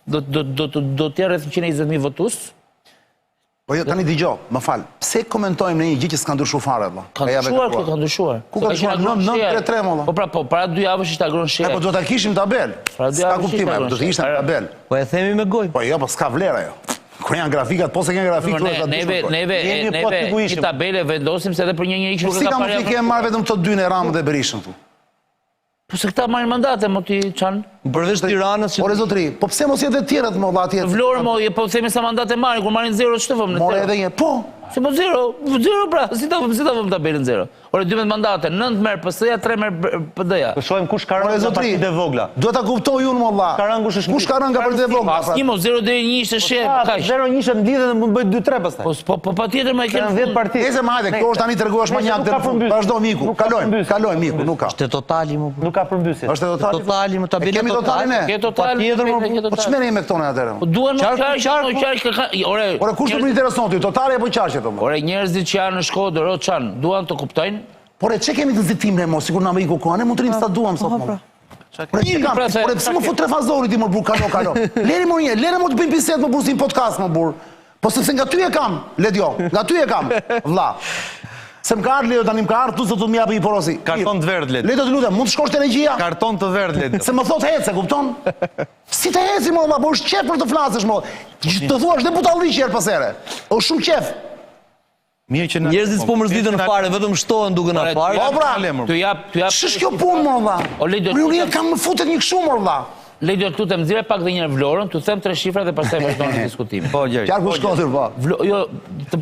Do të rreth 120.000 votues Po jo, tani dëgjoj, më fal. Pse komentojmë në një gjë që s'ka ndryshuar fare valla? Ka ndryshuar, ka ndryshuar. Ku ka ndryshuar? 9-3-3 molla. Po pra, para 2 javësh ishte agron shej. Po do ta kishim tabel. S'ka kuptim, do të ishte tabel. Po e themi me gojë. Po jo, po s'ka vlerë ajo. Kur janë grafikat, po se kanë grafik thonë Neve një tabele vendosim se edhe për një njeri që nuk si ka ka parë. mund të kemë marrë vetëm këto dy në Ramën dhe Berishën këtu. Po se këta marrin mandate, mo ti çan. Përveç Tiranës që Ore zotri, po pse mos jetë të tjerët më valla atje? Vlorë mo, po themi sa mandate marrin, kur marrin 0 ç'të vëmë në More 0. edhe një. Po, Si po 0 pra, si ta vëmë tabelën 0. Ore 12 mandate, 9 merr PS-ja, 3 merr PD-ja. Po shohim kush ka ore rënë nga zotri, partitë e vogla. duhet ta kuptoj unë më valla. Ka rënë kush është Kush ka rënë nga partitë e vogla? Asnjë mo 0 deri 1 ishte sheh, kaq. 0-1 është lidhet dhe mund bëj 2-3 pastaj. Po patjetër më e Kanë 10 parti. Eze më hajde, këto është tani treguash manjak të vazhdo miku. Kalojmë miku, nuk ka. është totali më. Nuk ka përmbysje. Është totali. Totali më tabela Kemi totalin totale. e. Ke total. Po ç'merrni me këto në atëherë? Po duan më qarq. Ore kush do më intereson ty, totali apo qarqet apo? Ore njerëzit që janë në Shkodër, o çan, duan të kuptojnë. Ore çe kemi të zitim ne mos, sigur na më iku kohë, ne mund të rim sa duam sot. Ore një kam, ore pse më fut tre fazori ti më bur kalo. Leni më një, lene më të bëjmë bisedë më bur si podcast më bur. Po sepse nga ty e kam, Ledio, nga ty e kam, vlla. Se më ka ardhur Ledio tani më ka ardhur tu do të më japë një porosi. Karton të verdh Ledi. Ledio të lutem, mund të shkosh te energjia? Karton të verdh Ledi. Se më thot hece, kupton? Si të heci më valla, po është qef për të flasësh më. Të thuash dhe butalliqi herë pas here. Është shumë qef. Mirë që Njerëzit s'po mërziten fare, vetëm shtohen duke na parë. Po pra, Ty jap. ç'është kjo punë më valla? O Ledio, Unë kam më futet një kështu më valla. Ledio, lutem nxjerr pak dhe një herë Vlorën, tu them 3 shifra dhe pastaj vazhdoni diskutimin. Po Gjergj. Qarku Shkodër po. Jo,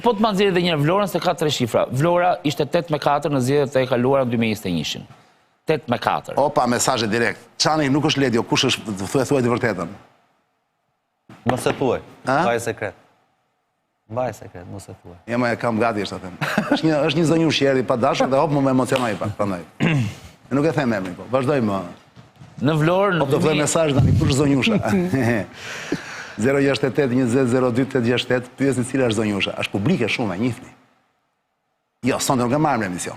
po të ma nxjerrë edhe një herë Vlorën se ka 3 shifra. Vlora ishte 8-4 në zgjedhjet e kaluara në 2021-shin. 8-4. Opa, mesazhe direkt. Çani nuk është Ledio, kush është? Thuaj të vërtetën. Mos e thuaj. A? Mbaj sekret. Mbaj sekret, mos e thuaj. Ja më e kam gati është atë. Është një zonjush erdhi pa dashur dhe hop më emocionoi pak prandaj. Nuk e them emrin po. Vazhdojmë. Në Vlorë, Po do vë mesazh tani kush zonjusha. 068-20-02-868, pyesni cila është zonjusha. Është publike shumë, e njihni. Jo, sonte nuk e marrim në emision.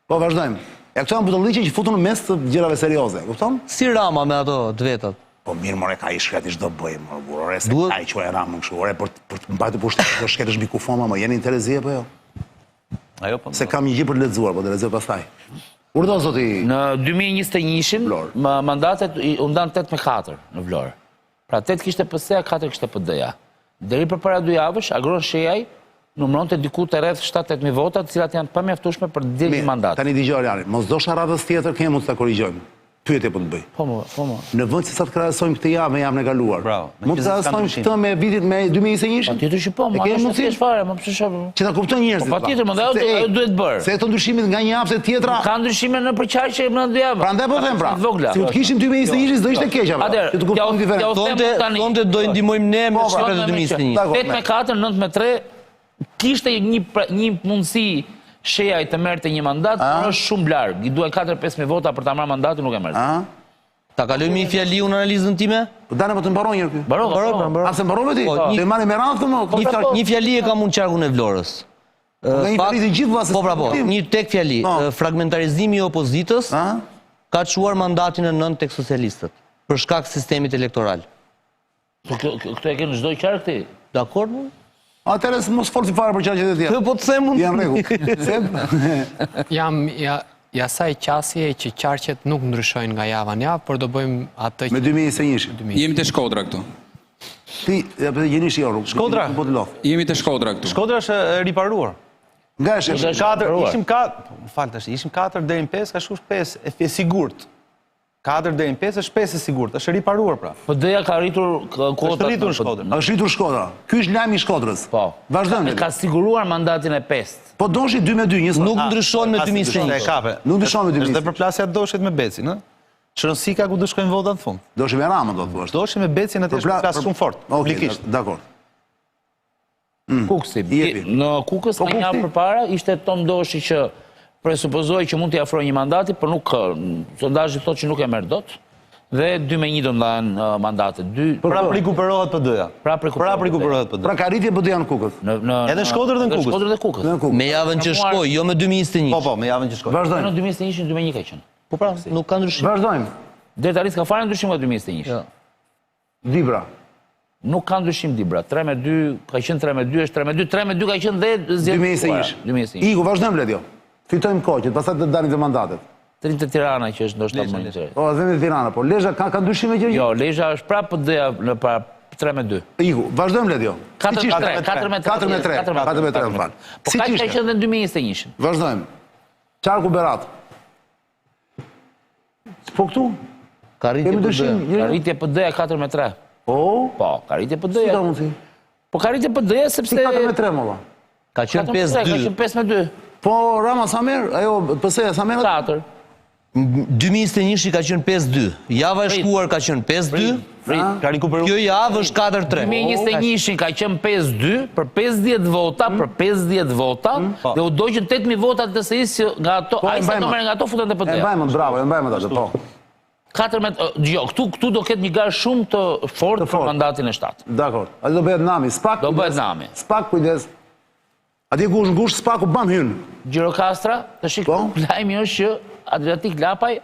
Po vazhdojmë. E këto janë butolliqe që futun në mes të gjërave serioze, kupton? Si Rama me ato të vetat. Po mirë more ka i shkati çdo bëj, më burrë, se ai quaj Ramën kështu, ore për të mbajtur pushtet, do shketësh mbi kufoma, më jeni interesie apo jo? Ajo po. Se kam një gjë për të lexuar, po do lexoj pastaj. Urdhon zoti. në 2021-shin, mandatet u ndan 8-4 në Vlorë. Pra 8 kishte PS-ja, 4 kishte PD-ja. Deri përpara 2 javësh, Agron Shejaj numëronte diku të rreth 7-8.000 vota, të cilat janë pamjaftueshme për të dilë mandat. Tani dëgjoj Ariani, mos dosh radhës tjetër, kemi mund të ta korrigjojmë. Pyetje po të bëj. Po mo. Në vend se sa të krahasojmë këtë javë me javën e kaluar. Bravo. Mund të krahasojmë këtë me vitin me 2021-shin? Patjetër që po, E kemi mundësi? është fare, më pse shoh. Që ta kuptojnë njerëzit. Po patjetër, më ajo duhet bërë. Se këto ndryshimit nga një javë se tjetra. Ka ndryshime në përqarje në 2 javë. Prandaj po them pra. Vogla. Si u të kishim 2021-shin do ishte keq apo? Atëherë, Që të kuptojmë diferencën. Tonte do i ndihmojmë ne me shkretë të 2021. 8-4, 9-3, kishte një mundësi Shejaj të merrte një mandat, por është shumë larg. I duhet 4-5.000 vota për ta marrë mandatin, nuk e merr. Ta kalojmë një fjali unë analizën time? Po dane po të mbaron një ky. Baro. A se mbarove ti? Të marrë me radhë më. Një fjali e kam unë qarkun e Vlorës. Nga një fjali të gjithë vllazë. Po pra po, një tek fjali. Fragmentarizimi i opozitës ka çuar mandatin e 9 tek socialistët për shkak të sistemit elektoral. Këto e kanë çdo qark ti. Dakor? Atëherë mos folti fare për çfarë të tjerë. Po të them unë. Janë rregull. Jam asaj qasje që qarqet nuk ndryshojnë nga java në javë, por do bëjmë atë Me 2021-shin. Jemi të Shkodra këtu. Ti, jeni shi orë. Shkodra? Po të lodh. Jemi të Shkodra këtu. Shkodra është e riparuar. Nga është? Ishim 4 deri në 5, ka shkuar 5 e sigurt. 4 deri në 5 është 5 e sigurt, është e riparuar pra. Po D-ja ka rritur kotat. Është rritur në Shkodër. Është rritur Shkodra. Ky është lajmi i Shkodrës. Po. Vazhdojmë. Ka siguruar mandatin e 5. Po doshi 2-2, një Nuk ndryshon me 2021. E kape. Nuk ndryshon me 2021. Është dhe përplasja e Doshit me Becin, ë? Shërësika ku do shkojnë votat në fund. Doshi me Ramën do të thuash. Doshi me Becin atë është përplasë shumë fort, publikisht. Dakor. Kuksi. Në Kukës një javë përpara ishte Tom Doshi që presupozoi që mund t'i afrojë një mandati, por nuk sondazhi thotë që nuk e merr dot. Dhe 2-1 do ndahen mandatet. Pra rikuperohet PD-ja. Pra rikuperohet PD. Pra ka rritje PD-ja në Kukës. Edhe Shkodër dhe në Kukës. Shkodër dhe Kukës. Me javën që shkoi, jo me 2021. Po, me javën që shkoi. Vazhdojmë. Në 2021 2-1 ka qenë. Po pra, nuk ka ndryshim. Vazhdojmë. Deri tani s'ka fare ndryshim nga 2021. Dibra. Nuk ka ndryshim Dibra. 3-2, ka qenë 3-2, është 3-2, 3-2 ka qenë dhe zjedhë. 2021. Iku, vazhdojmë Bledio. Fitojmë koqet, pasat të darin të mandatet. Trim të Tirana që është ndoshta më interesant. Po, zemi të Tirana, po Lezhë ka ndryshime që? Jo, Lezhë është prapë PD-ja në para 3-2. Iku, vazhdojmë Bledio. 4-3. 4-3, më falë. Po ka që ka qenë dhe në 2021. Vazhdojmë. Qarku Berat. Po këtu? Ka rritje PD-ja 4-3. Po, ka rritje si PD-ja. ka mundësi? Po ka rritje PD-ja sepse... Si 4-3, më va? Ka qenë 5-2. Ka qenë 5-2. Po, Rama Samer, ajo, pëseja Samer... 4. 2021 ka qenë 5-2. Java e shkuar ka qenë 5-2. Kjo javë është 4-3. 2021 ka qenë 5-2 për 50 vota, për 50 vota, dhe u dojqën 8.000 vota të SI nga ato, a i sa nëmere nga ato futën të PD-ja. E mbajmë, bravo, e mbajmë atë, po. 4 jo, këtu do ketë një garë shumë të fort për mandatin e 7. Dakor, atë do bëhet nami, spak. Do bëhet nami. Spak, kujdes. Ati ku është ngusht, spak u ban hynë. Gjirokastra, të shikë, lajmi është që Adriatik Lapaj,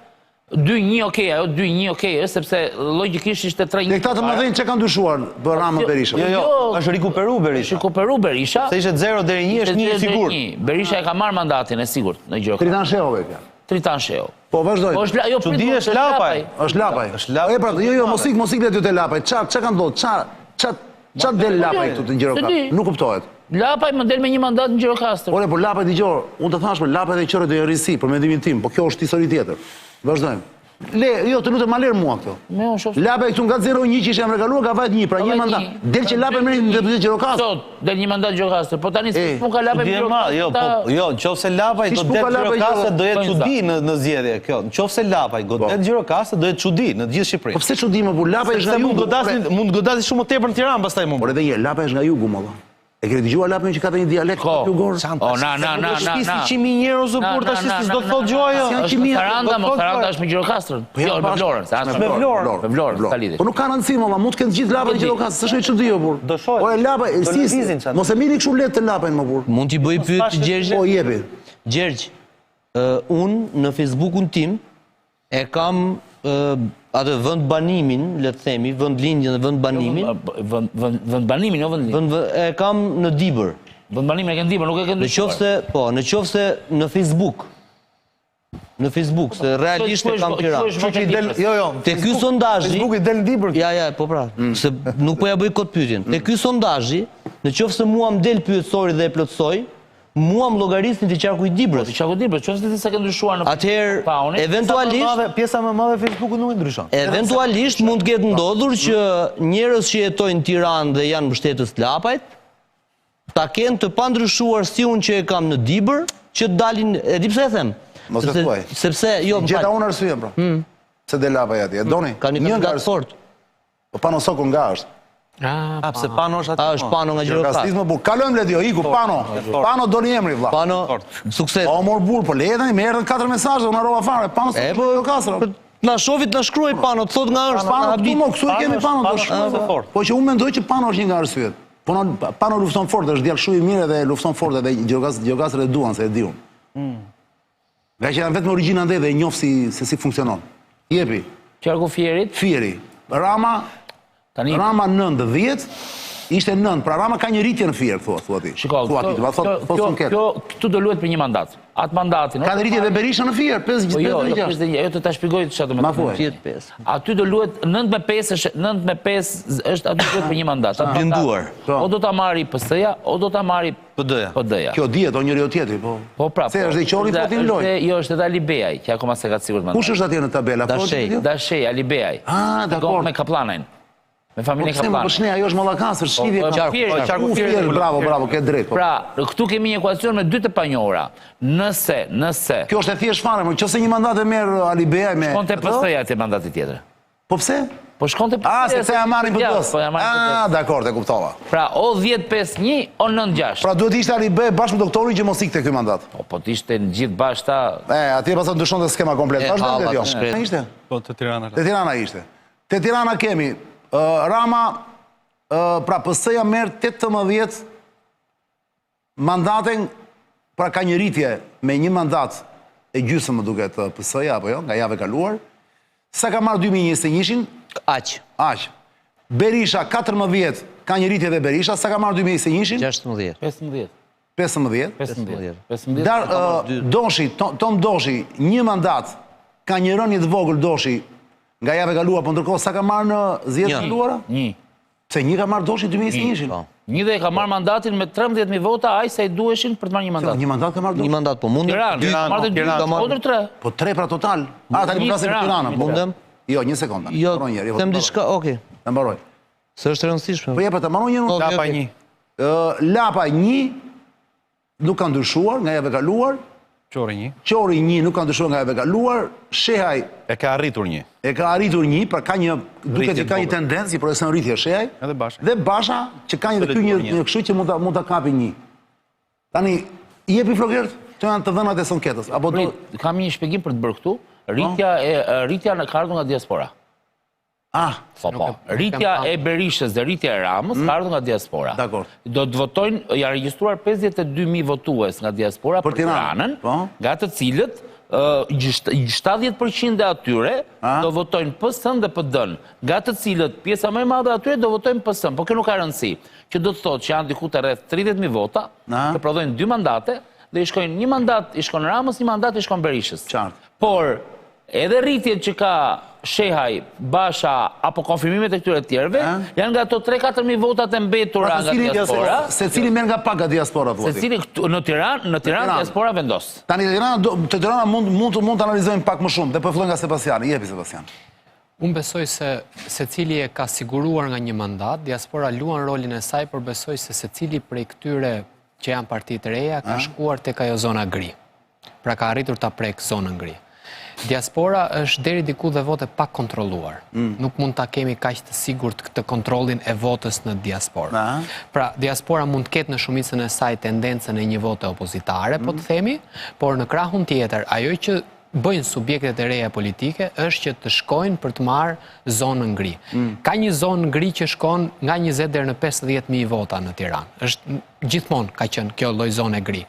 2-1 okej, ajo 2-1 okej, sepse logikisht ishte 3-1. Dhe këta të mëdhenjë që kanë ndryshuar për Rama Berisha? Jo, është rikuperu Berisha. Është rikuperu Berisha. Se ishte 0-1, është 1 sigur. Berisha e ka marrë mandatin e sigurt në Gjirokastra. Tritan Shehove kja. Tritan Sheo. Po, vazhdojnë. Çudi është Lapaj. është Lapaj. E pra, jo, mos ikle dy të Lapaj. Qa ka ndodhë? Qa del Lapaj këtu të Gjirokastra? Nuk kuptohet. Lapaj më del me një mandat në Gjirokastër. Ore, por Lapaj t'i gjorë, unë të thashme, Lapaj dhe i qërë dhe i rrisi, për mendimin tim, po kjo është histori tjetër. Vazhdojmë. Jo, të lutem ma lerë mua këto. Lapaj këtu nga 0-1 që ishë jam regaluar, ka vajt një, pra një mandat. Del që Lapaj mërë në deputet Gjirokastër. Sot, del një mandat Gjirokastër, po tani si s'pun ka Lapaj në Gjirokastër. Jo, në qofë se Lapaj do det Gjirokastër, do jetë qudi në zjedhje. Në qofë se Lapaj do det Gjirokastër, do jetë qudi në gjithë Shqipërinë. Po pse qudi më bu, Lapaj është nga jugu. Mund godasi shumë të tepër në Tiranë pastaj më. Por edhe një, Lapaj është nga jugu, më dha. E kërë t'i gjua Lapaj që ka të një dialekt jugor? Na. Shpisti 100.000 njerëz o burr tash s'do të thotë gjoja. Saranda është me Gjirokastër. Jo, me Vlorën, se as me Vlorën. Me Vlorën, sa lidhje. Po nuk ka rëndësi, më mund të kenë gjithë Lapaj në Gjirokastër, s'është e çudi o burr. Do shoh. Ore Lapaj, mos e mini kështu lehtë të Lapajn më burr. Mund t'i bëj pyetje Gjergj? Po jepi. Gjergj, unë në Facebookun tim e kam atë vend banimin, le të themi, vend lindjen dhe vend banimin. Vend banimin, jo vend lindjen. E kam në Dibër. Vend banimin e ke në Dibër, nuk e ke ndryshuar. Në qofse në Facebook. Në Facebook, se realisht e kam Tiranë. Jo. Te ky sondazhi, Facebooku i del në Dibër. Ja, po pra. Se nuk po ja bëj kot pyetjen. Te ky sondazhi, në qofse mua më del pyetësori dhe e plotësoj, mua më llogarisnin të qarku i Dibrës. Të qarku i Dibrës, qofse se ka ndryshuar në atëherë eventualisht pjesa më e madhe e Facebookut nuk e ndryshon. Eventualisht mund të ketë ndodhur që njerëz që jetojnë në Tiranë dhe janë mbështetës të Lapajt ta kenë të pandryshuar si unë që e kam në Dibër, që të dalin, e di pse e them? Mos e thuaj. Sepse jo, gjeta unë arsyeën pra. Se del Lapaj atje. E doni? Ka një kandidat fort. Po Pano Soko nga është. Pse Pano është aty? Është Pano nga Gjirokastra. Kalojmë Ledio, iku Pano. Pano doni emri vlla. Pano, sukses. O mor burr, po le tani më erdhën 4 mesazhe, unë harrova fare. Pano Soko Gjirokastra. Na shofit na shkruaj Pano, thot nga është Pano, këtu e kemi Pano, do shkruaj. Po që unë mendoj që Pano është një nga arsyet. Pano lufton fort, është djalë shumë i mirë dhe lufton fort edhe Gjirokastra e duan se e diun. Nga që janë vetëm origjina ndaj dhe e njoh se si funksionon. Jepi. Qarku Fierit? Fieri. Rama 9-10, ishte 9, pra Rama ka një rritje në Fier, thua ti. Shiko, këtu do luhet për një mandat. Atë mandatin... Ka dhe rritje dhe Berisha në Fier, 5-6. Jo të ta shpjegoj çfarë do të thotë. Aty do luhet 9-5 është aty luhet për një mandat. Blinduar. O do ta marri PS-ja, o do ta marri PD-ja. Kjo dihet o njëri o tjetri, po. Po pra. Se është dhe i qori të potin lojë. Jo, është edhe Ali Beaj, që akoma se ka sigurt mandat. Kush është atje në tabela? Dashej, Ali Beaj. Dakor. Me Kaplanajn. Me familjen Kaplan. Po pse ajo është Mallakasër, shqipje Qarku Fieri. Bravo, ke drejt. Pra, këtu kemi një ekuacion me dy të panjohura. Nëse. Kjo është e thjesht fare, por nëse një mandat e merr Ali Beaj me shkonte PS-ja te mandati tjetër. Po pse? Po shkonte PS-ja. Se ja marrin PD-s. Dakor, e kuptova. Pra, o 10-5-1 o 9-6. Pra duhet ishte Ali Beaj bashkë me doktorin që mos ikte ky mandat. Po të ishte në gjithë bashkë ta. Atje pastaj ndryshonte skema komplet. Vazhdo ti. Ishte? Po te Tirana. Te Tirana ishte. Te Tirana kemi Rama, pra PS-ja merr 18 mandaten, pra ka një rritje me një mandat e gjysmë më duket PS-ja, apo jo, nga javë e kaluar. Sa ka marrë 2021-shin? Aq. Berisha 14 ka një rritje dhe Berisha, sa ka marrë 2021-shin? 16. 15. Doshi, Tom Doshi, një mandat, ka një rënje të vogël Doshi nga jave kaluar, po ndërkohë sa ka marrë në zgjedhjet e kaluara? Një. Se një ka marrë Doshi 2021-shin. Një dhe ka marrë mandatin me 13.000 vota, aj se i duheshin për të marrë një mandat. Një mandat ka marrë Doshi. Një mandat, po mundem? Tiranë, Po 3 pra total. Tani më flasim për Tiranën. Mundem? Jo, një sekondë. Jo, them diçka, okej. Ta mbaroj. Se është e rëndësishme. Po jepë ta mbaroj një. Lapa 1. Lapa 1 nuk ka ndryshuar nga jave kaluar. Qori 1. Qori 1 nuk ka ndryshuar nga jave kaluar. Shehaj E ka arritur 1. e ka arritur 1, pra ka një duket që ka një tendencë, si progresion rritje Shehaj. Edhe Basha. Dhe Basha që ka një një kështu që mund ta kapi 1. Tani i jepi Flokert, këto janë të dhënat e sonketës. Apo do kam një shpjegim për të bërë këtu. Rritja ka ardhur nga diaspora. Po. Rritja e Berishës dhe rritja e Ramës ka ardhur nga diaspora. Dakor. Do të votojnë, janë regjistruar 52.000 votues nga diaspora për Tiranën, nga të cilët 70% e atyre do votojnë PS-n dhe PD-n, nga të cilët pjesa më e madhe e atyre do votojnë PS-n, por kjo nuk ka rëndësi, që do të thotë që janë diku të rreth 30.000 vota, të prodhojnë 2 mandate dhe i shkojnë një mandat i shkon Ramës, një mandat i shkon Berishës. Qartë. Por edhe rritjet që ka Shehaj, Basha, apo konfirmimet e këtyre tjerëve, janë nga ato 3-4.000 votat e mbetura nga diaspora. Se cili merr nga pak nga diaspora, Se cili në Tiranë diaspora vendos. Tani të Tirana mund të analizojmë pak më shumë, dhe po fillojmë nga Sebastiani. Jepi Sebastian. Unë besoj se cili e ka siguruar nga një mandat, diaspora luan rolin e saj, por besoj se cili prej këtyre që janë partitë reja ka shkuar tek ajo zona gri. Pra ka arritur ta prek zonën gri. Diaspora është deri diku dhe vote pak kontrolluar. Nuk mund ta kemi kaq të sigurt këtë kontrollin e votës në diasporë. Pra, diaspora mund të ketë në shumicën e saj tendencën e një vote opozitare, po të themi, por në krahun tjetër, ajo që bëjnë subjektet e reja politike është që të shkojnë për të marrë zonën gri. Ka një zonë gri që shkon nga 20 deri në 50.000 vota në Tiranë. Është gjithmonë ka qenë kjo lloj zone gri.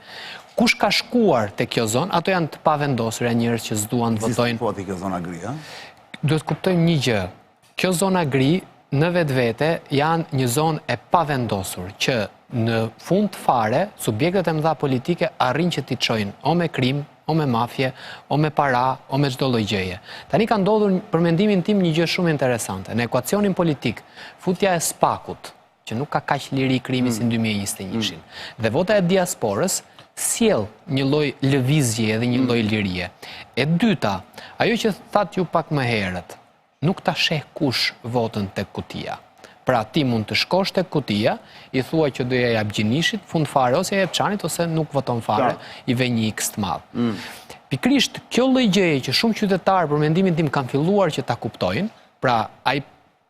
Kush ka shkuar te kjo zonë, ato janë të pavendosur, janë njerëz që s'duan të votojnë. Po ti kjo zona gri, ha? Duhet kuptojmë një gjë. Kjo zona gri në vetvete janë një zonë e pavendosur që në fund fare subjektet e mëdha politike arrin që t'i çojnë o me krim, o me mafje, o me para, o me çdo lloj gjëje. Tani ka ndodhur për mendimin tim një gjë shumë interesante. Në ekuacionin politik, futja e SPAK-ut, që nuk ka kaq liri krimi si në 2021-shin, dhe vota e diasporës sjell një lloj lëvizje dhe një lloj lirie. E dyta, ajo që thatë ju pak më herët, nuk ta sheh kush votën tek kutia. Pra ti mund të shkosh tek kutia, i thua që do ja jap Gjinishit, fund fare ose ja jap Çanit ose nuk voton fare, i vë një X të madh. Pikrisht kjo lloj gjëje që shumë qytetarë për mendimin tim kanë filluar që ta kuptojnë, pra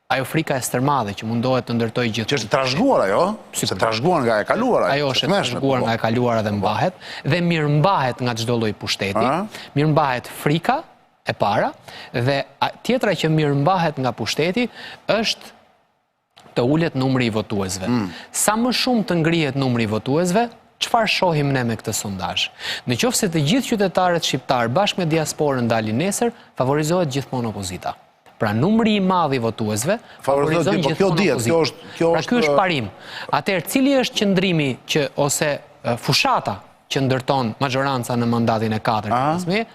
ajo frika e stërmadhe që mundohet të ndërtojë gjithë. Që është trashëguar ajo, se trashëguar nga e kaluara. Ajo është trashëguar nga e kaluara dhe mbahet, dhe mirëmbahet nga çdo lloj pushteti, mirëmbahet frika e para, dhe tjetra që mirëmbahet nga pushteti është të ulet numri i votuesve. Sa më shumë të ngrihet numri i votuesve, çfarë shohim ne me këtë sondazh? Nëse të gjithë qytetarët shqiptar bashkë me diasporën dalin nesër, favorizohet gjithmonë opozita. Pra numri i madh i votuesve favorizon gjithmonë opozitën. Pra ky është parim. Atëherë cili është qëndrimi që ose fushata që ndërton majoranca në mandatin e 4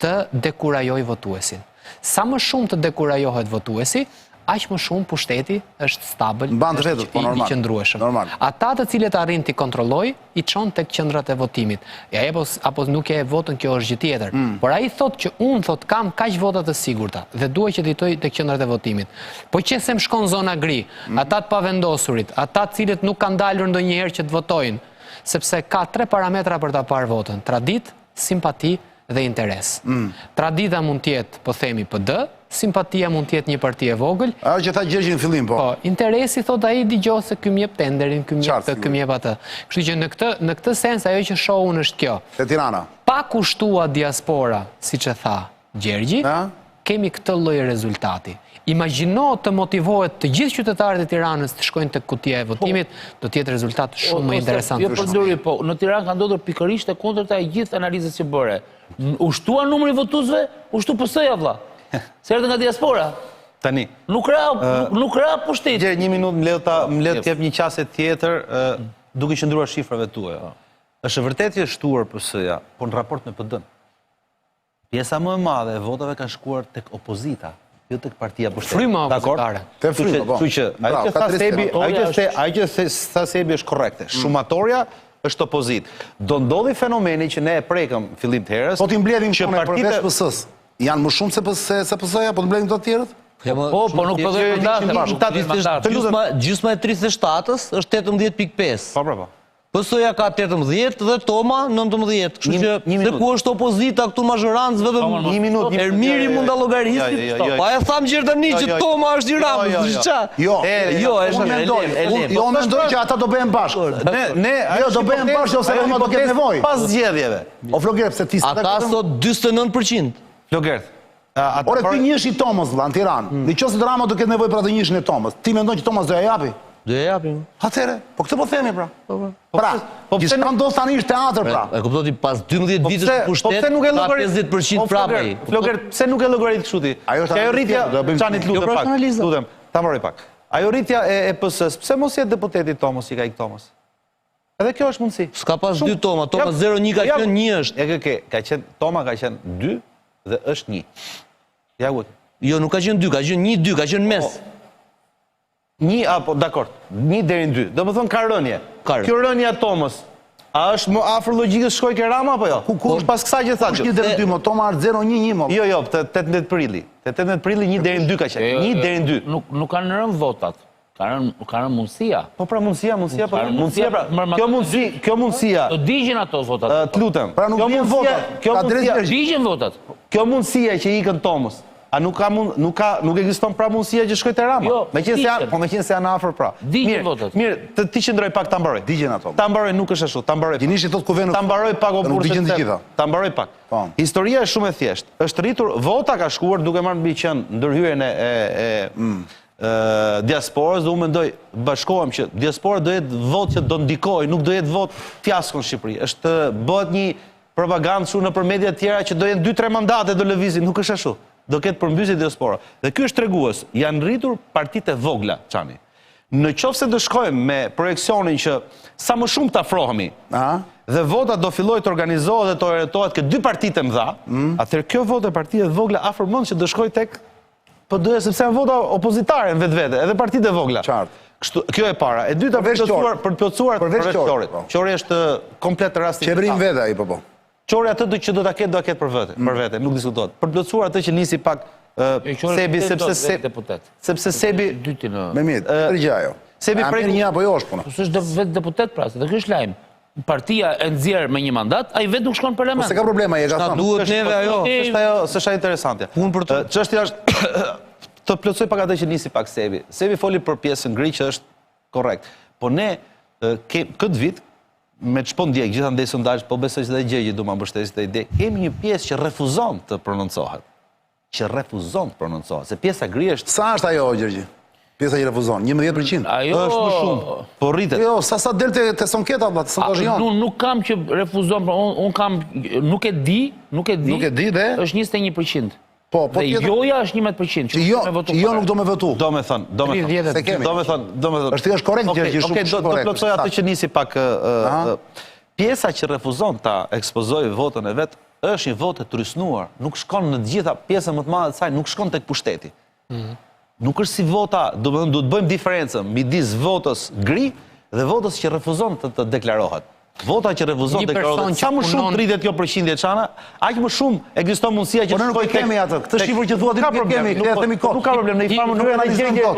të dekurajoj votuesin. Sa më shumë të dekurajohet votuesi, aq më shumë pushteti është stabil, është i qëndrueshëm. Ata të cilët arrin t'i kontrolloj, i çon tek qendrat e votimit. Ja apo nuk e votën, kjo është gjë tjetër. Por ai thotë që unë kam kaq vota të sigurta dhe dua që të jetoj tek qendrat e votimit. Po qesem shkon zona gri, ata të pavendosurit, ata të cilët nuk kanë dalur ndonjëherë që të votojnë, sepse ka 3 parametra për ta parë votën: traditë, simpati dhe interes. Tradita mund të jetë, po themi, PD, simpatia mund të jetë një parti e vogël. Ajo që tha Gjergji në fillim, po. Interesi thot ai dëgjoj se ky më jep tenderin, ky më jep këtë, ky më jep atë. Kështu që në këtë sens ajo që shoh unë është kjo. Te Tirana. Pa kushtua diaspora, siç e tha Gjergji, kemi këtë lloj rezultati. Imagjino të motivohet të gjithë qytetarët e Tiranës të shkojnë tek kutia e votimit, do të jetë rezultat shumë më interesant. Jo përdori, po në Tiranë ka ndodhur pikërisht e kundërta e gjithë analizës që bëre. Ushtua numri votuesve, ushtu PS-ja vlla. Se erdhën nga diaspora. Tani. Nuk ra pushtet. Gjerë, një minutë më le të jep një qasje tjetër, duke qëndruar shifrave tuaja. Është vërtet që shtuar PS-ja, por në raport me PD-n. Pjesa më e madhe e votave kanë shkuar tek opozita, jo tek partia pushtetit. Fryma opozitare. Te fryma, po. Kështu që ajo që tha Sebi është korrekte. Shumatorja është opozit. Do ndodhi fenomeni që ne e prekëm fillim të herës. Po t'i mbledhim që kone përveç PS-s. Janë më shumë se PS-ja, po t'mbledhim të tjerët? Po nuk përvej mandat. Gjysma e 37-ës është 18.5. Po. PS-ja ka 18 dhe Toma 19. Kështu që se ku është opozita këtu mazhorancë vetëm një minutë. Ermiri mund ta llogarisit. Pa e tham që tani që Toma është i Ramës. Jo, mendoj që ata do bëhen bashkë. Jo, do bëhen bashkë ose Roma do ketë nevojë. Pas zgjedhjeve. O Flogert, pse ti ata sot 49%. Flogert. Ore ti njësh i Tomës vëlla në Tiranë. Nëse Rama do ketë nevojë për atë njëshin e Tomës, ti mendon që Tomas do ja japi? Do ja japim. Atëre, po këtë po themi pra. Pra, gjithçka ndodh tani është teatr pra. E kuptoti pas 12 vitësh të pushtet, ka 50% prapë. Flogert, pse nuk e llogarit kështu ti? Ajo rritja, çanit lutem. Ta mbaroj pak. Ajo rritja e PS-s, pse mos jetë deputeti Tomos i ka ik Tomos? Edhe kjo është mundësi. S'ka pas 2 Toma, Toma 01 ka qenë 1 është. Toma ka qenë 2 dhe është 1. Ja gut. Jo, nuk ka qenë 2, ka qenë 1-2, ka qenë mes. 1 apo dakord, 1 deri në 2. Do të thonë ka rënje. Kjo rënje e Tomës, a është më afër logjikës shkoj ke Rama apo jo? Ku është pas kësaj që thash? Është 1 deri në 2, Toma është 0-1-1 më. Jo, te 18 prilli. Te 18 prilli 1 deri në 2 ka qenë. 1 deri në 2. Nuk kanë rënë votat. Ka rënë mundësia. Po pra mundësia pra. Kjo mundësia. Do digjen ato votat. Të lutem. Pra nuk vjen votat. Digjen votat. Kjo mundësia që ikën Tomës. A nuk ekziston pra mundësia që shkoj te Rama? Jo, meqense janë afër pra. Digjen votat. Mirë, ti qëndroj pak ta mbaroj. Digjen ato. Ta mbaroj nuk është ashtu, ta mbaroj. Gjinishi tot kuvenu. Ta mbaroj pak nuk digjen të gjitha. Ta mbaroj pak. Historia është shumë e thjeshtë. Është rritur, vota ka shkuar duke marrë mbi qenë ndërhyrjen e diasporës, dhe unë mendoj, bashkohem që diaspora do jetë vot që do ndikoj, nuk do jetë vot fiasko në Shqipëri. Është bëhet një propagandë shumë nëpër media të tjera që do jenë 2-3 mandate do lëvizin, nuk është ashtu. Do ketë përmbysje diaspora. Dhe ky është tregues, janë rritur partitë e vogla, çani. Në qoftë se do shkojmë me projeksionin që sa më shumë të afrohemi, dhe vota do filloj të organizohet dhe të orientohet këtë 2 partitë e mëdha, atëherë kjo votë e partitë e vogla afërmend që do shkoj tek PD, sepse janë vota opozitare në vetvete, edhe partitë e vogla. Qartë. Kjo e para. E dyta për të plotësuar përveç Qorit. Qori është komplet rasti. Qeverin vete ai po. Qori atë që do ta ketë për vete, nuk diskutohet. Për plotësuar atë që nisi pak Sebi, sepse Sebi me mirë, rregja ajo. Sebi prej një apo jo është puna. S'është vetë deputet pra, se kjo është lajm. Partia e nxjerr me një mandat, ai vetë nuk shkon në parlament. Se ka problema, e ka thënë. Duhet neve ajo. S'është interesante. Çështja është të plotësoj pak atë që nisi pak Sebi. Sebi foli për pjesën gri që është korrekt. Po ne këtë vit me ç'po ndjek gjithandej sondazh, po besoj se edhe gjegje do ma mbështesë këtë ide. Kemi një pjesë që refuzon të prononcohet. Se pjesa gri është. Sa është ajo, Gjergji? Pjesa që refuzon, 11%. Ajo është më shumë, po rritet. Jo, sa del te sonketa, të sondazhion. Nuk kam që refuzon, un kam nuk e di dhe është 21%. Po, dhe joja është 11%. Që jo nuk do me votu. Do me thënë. Është korrekt, Gjergji, shumë korrekt. Do plotësoj atë që nisi pak pjesa që refuzon ta ekspozojë votën e vet, është një votë e trysnuar, nuk shkon në të gjitha pjesën më të madhe të saj, nuk shkon tek pushteti. Nuk është si vota, do të bëjmë diferencën midis votës gri dhe votës që refuzon të deklarohet. Vota që refuzon deklarohet. Sa më shumë rritet kjo përqindje çana, aq më shumë ekziston mundësia që ne nuk kemi atë. Këtë shifër që thuat nuk kemi, ne themi kot. Nuk ka problem, ne i famë nuk e gjë.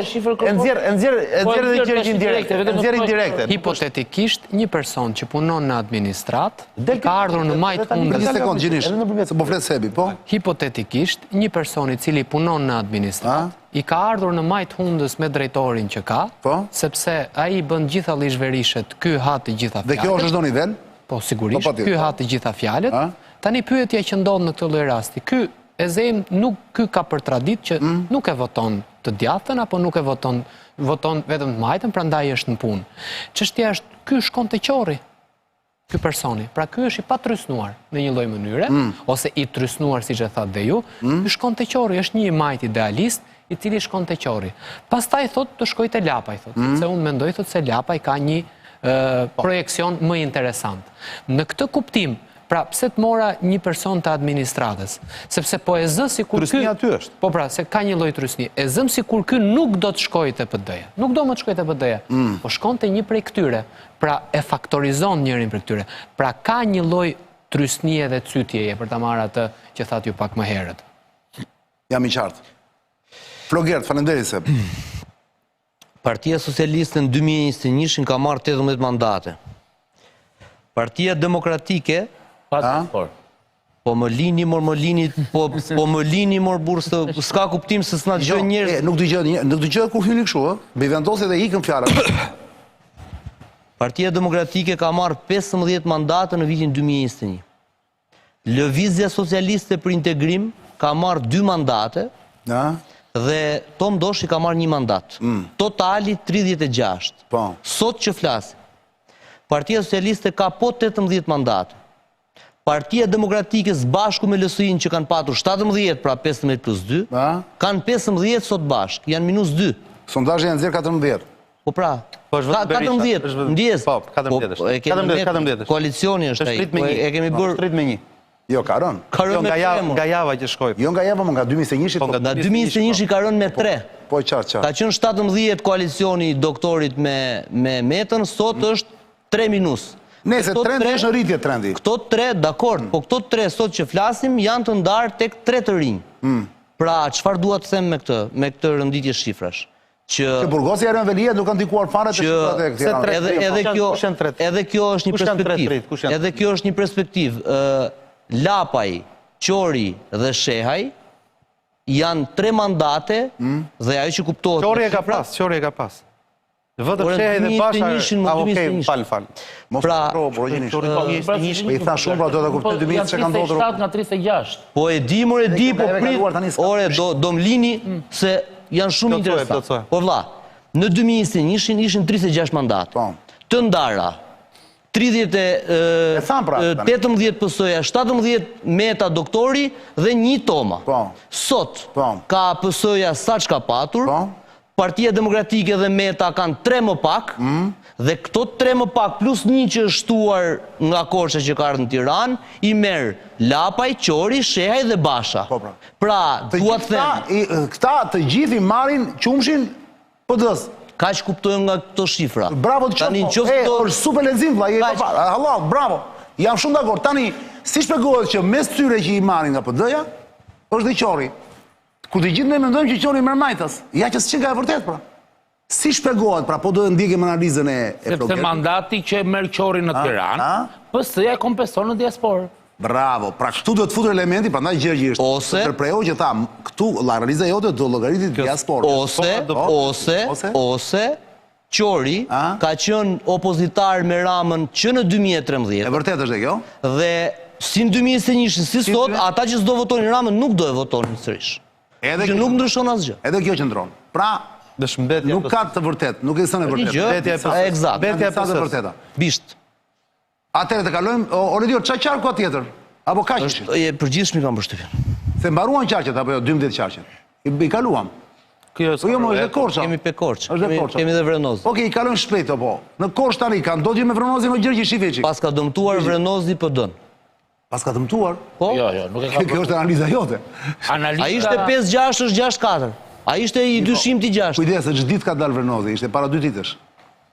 Nxjerr edhe gjë indirekte. Hipotetikisht një person që punon në administrat ka ardhur në majt hundës. Një sekond, Gjinish, se po flet Sebi, po? Hipotetikisht një person i cili punon në administrat i ka ardhur në majt hundës me drejtorin që ka, sepse ai bën gjitha lishverishet, ky ha të gjitha fjalët. Dhe kjo është çdo nivel? Po sigurisht, ky ha të gjitha fjalët. Tani pyetja që ndodh në këtë lloj rasti, ky ky ka për traditë që nuk e voton të djathtën apo nuk e voton vetëm të majtën, prandaj është në punë. Çështja është, ky shkon te qorri. Ky personi, pra ky është i patrysnuar në një lloj mënyre, ose i trysnuar siç e thatë dhe ju, ky shkon te qorri, është një majt idealist, i cili shkon të Qori. Pastaj thot të shkoj të Lapaj, thot, se unë mendoj thot se Lapaj ka një projekcion më interesant. Në këtë kuptim, pra, pse të mora një person të administratës? Sepse po e zë si kur ky... Trysnia aty është. Po pra, se ka një lloj trysnie. E zëm si kur ky nuk do të shkojë te PD-ja. Nuk do më të shkojë te PD-ja. Po shkon te një prej këtyre. Pra e faktorizon njërin prej këtyre. Pra ka një lloj trysnie dhe cytjeje për ta marrë atë që thatë ju pak më herët. Jam i qartë. Flogert, faleminderit se. Partia Socialiste në 2021 ka marrë 18 mandate. Partia Demokratike po më lini mor bursë, s'ka kuptim se s'na dëgjojnë njerëz. Nuk dëgjoj kur hyni kështu, ë? Me vendoset dhe ikën fjalët. Partia Demokratike ka marrë 15 mandate në vitin 2021. Lëvizja Socialiste për Integrim ka marrë 2 mandate dhe Tom Doshi ka marrë 1 mandat. Totali 36. Sot që flasim, Partia Socialiste ka po 18 mandate. Partia Demokratike së bashku me LSI-n që kanë patur 17, pra 15 plus 2, kanë 15 sot bashk, janë minus 2. Sondazhi janë 14. Po pra, 14, ndjes. Po, 14. Koalicioni është ai, e kemi bërë... 3 me 1. Jo, ka rënë. Jo, nga java që shkoj. Jo nga java, nga 2021. Nga 2021 ka rënë me 3. Po, qartë. Ka qënë 17 koalicioni doktorit me Metën, sot është 3 minus. Nese, trendi është në rritje trendi. Këto 3, dakord, po këto 3 sot që flasim janë të ndarë tek 3 të rinj. Pra, çfarë dua të them me këtë rënditje shifrash? Që burgosi Erën Velia nuk kanë ndikuar fare të shifrat e këtij. Edhe kjo është një perspektivë. Edhe kjo është një perspektivë. Lapaj, Qori dhe Shehaj janë 3 mandate dhe ajo që kuptohet... Qori e ka pas. Vëtë Shehaj dhe Basha... Fal. Pra... I tha shumë, pra do të kuptoj 2000 që kanë ndodhur. 37 nga 36. Po e di, po prit... Ore, do më lini se janë shumë interesant. Po vlla, në 2021 ishin 36 mandate. Të ndara, 18 PS-ja, 17 Meta doktori dhe 1 Toma. Sot ka PS-ja sa që ka patur, Partia Demokratike dhe Meta kanë 3 më pak, dhe këto 3 më pak plus 1 që është shtuar nga Korça që ka ardhur në Tiranë, i merr Lapaj, Qori, Shehaj dhe Basha. Pra, dua të them, këta të gjithë i marrin qumshin PD-s. Kaq kuptojnë nga këto shifra. Bravo të qoftë. Është super lexim vllai. Allah, bravo. Jam shumë dakord. Tani, si shpjegohet që mes tyre që i marrin nga PD-ja, është dhe Qori. Ku të gjithë ne mendojmë që Qori merr majtas. Ja që s'ka e vërtet pra. Si shpjegohet pra, po do të ndjekim analizën e Sepse mandati që merr Qori në Tiranë, PS-ja e kompenson në diasporë. Bravo, pra këtu do të futur elementi, prandaj Gjergji është. Tërprejo që tha, këtu analiza jote do llogaritet diasporë. Ose Qori ka qenë opozitar me Ramën që në 2013. E vërtet është kjo? Dhe si në 2021, si sot, ata që s'do votonin Ramën nuk do e votonin sërish. Që nuk ndryshon asgjë. Edhe kjo qëndron. Pra, nuk ka të vërtet, nuk e sënë e vërtet. Eksakt. Bisht. Atëre të kalojmë, Oridio, qa qarku atë tjetër? Apo ka qëshin? Përgjithshmi kam përshtypjen. Se mbaruan qarqet, apo jo, 12 qarqet? I kaluam? Po jo, më është dhe Korça. Kemi pe Korçë, kemi dhe Vrenozi. Oke, i kalojmë shpejt, po. Në Korçë tani, kanë dodhje me Vrenozi në Gjergji Shifeqi? Pas ka dëmtuar Vrenozi PD-n. Pas ka dëmtuar? Po? Jo, nuk e ka... Kjo është analiza jote. A ishte 5-6, është 6-4. A ishte i dyshim ti 6. Kujdes, është dit ka dalë Vrenozi, ishte para 2 ditësh.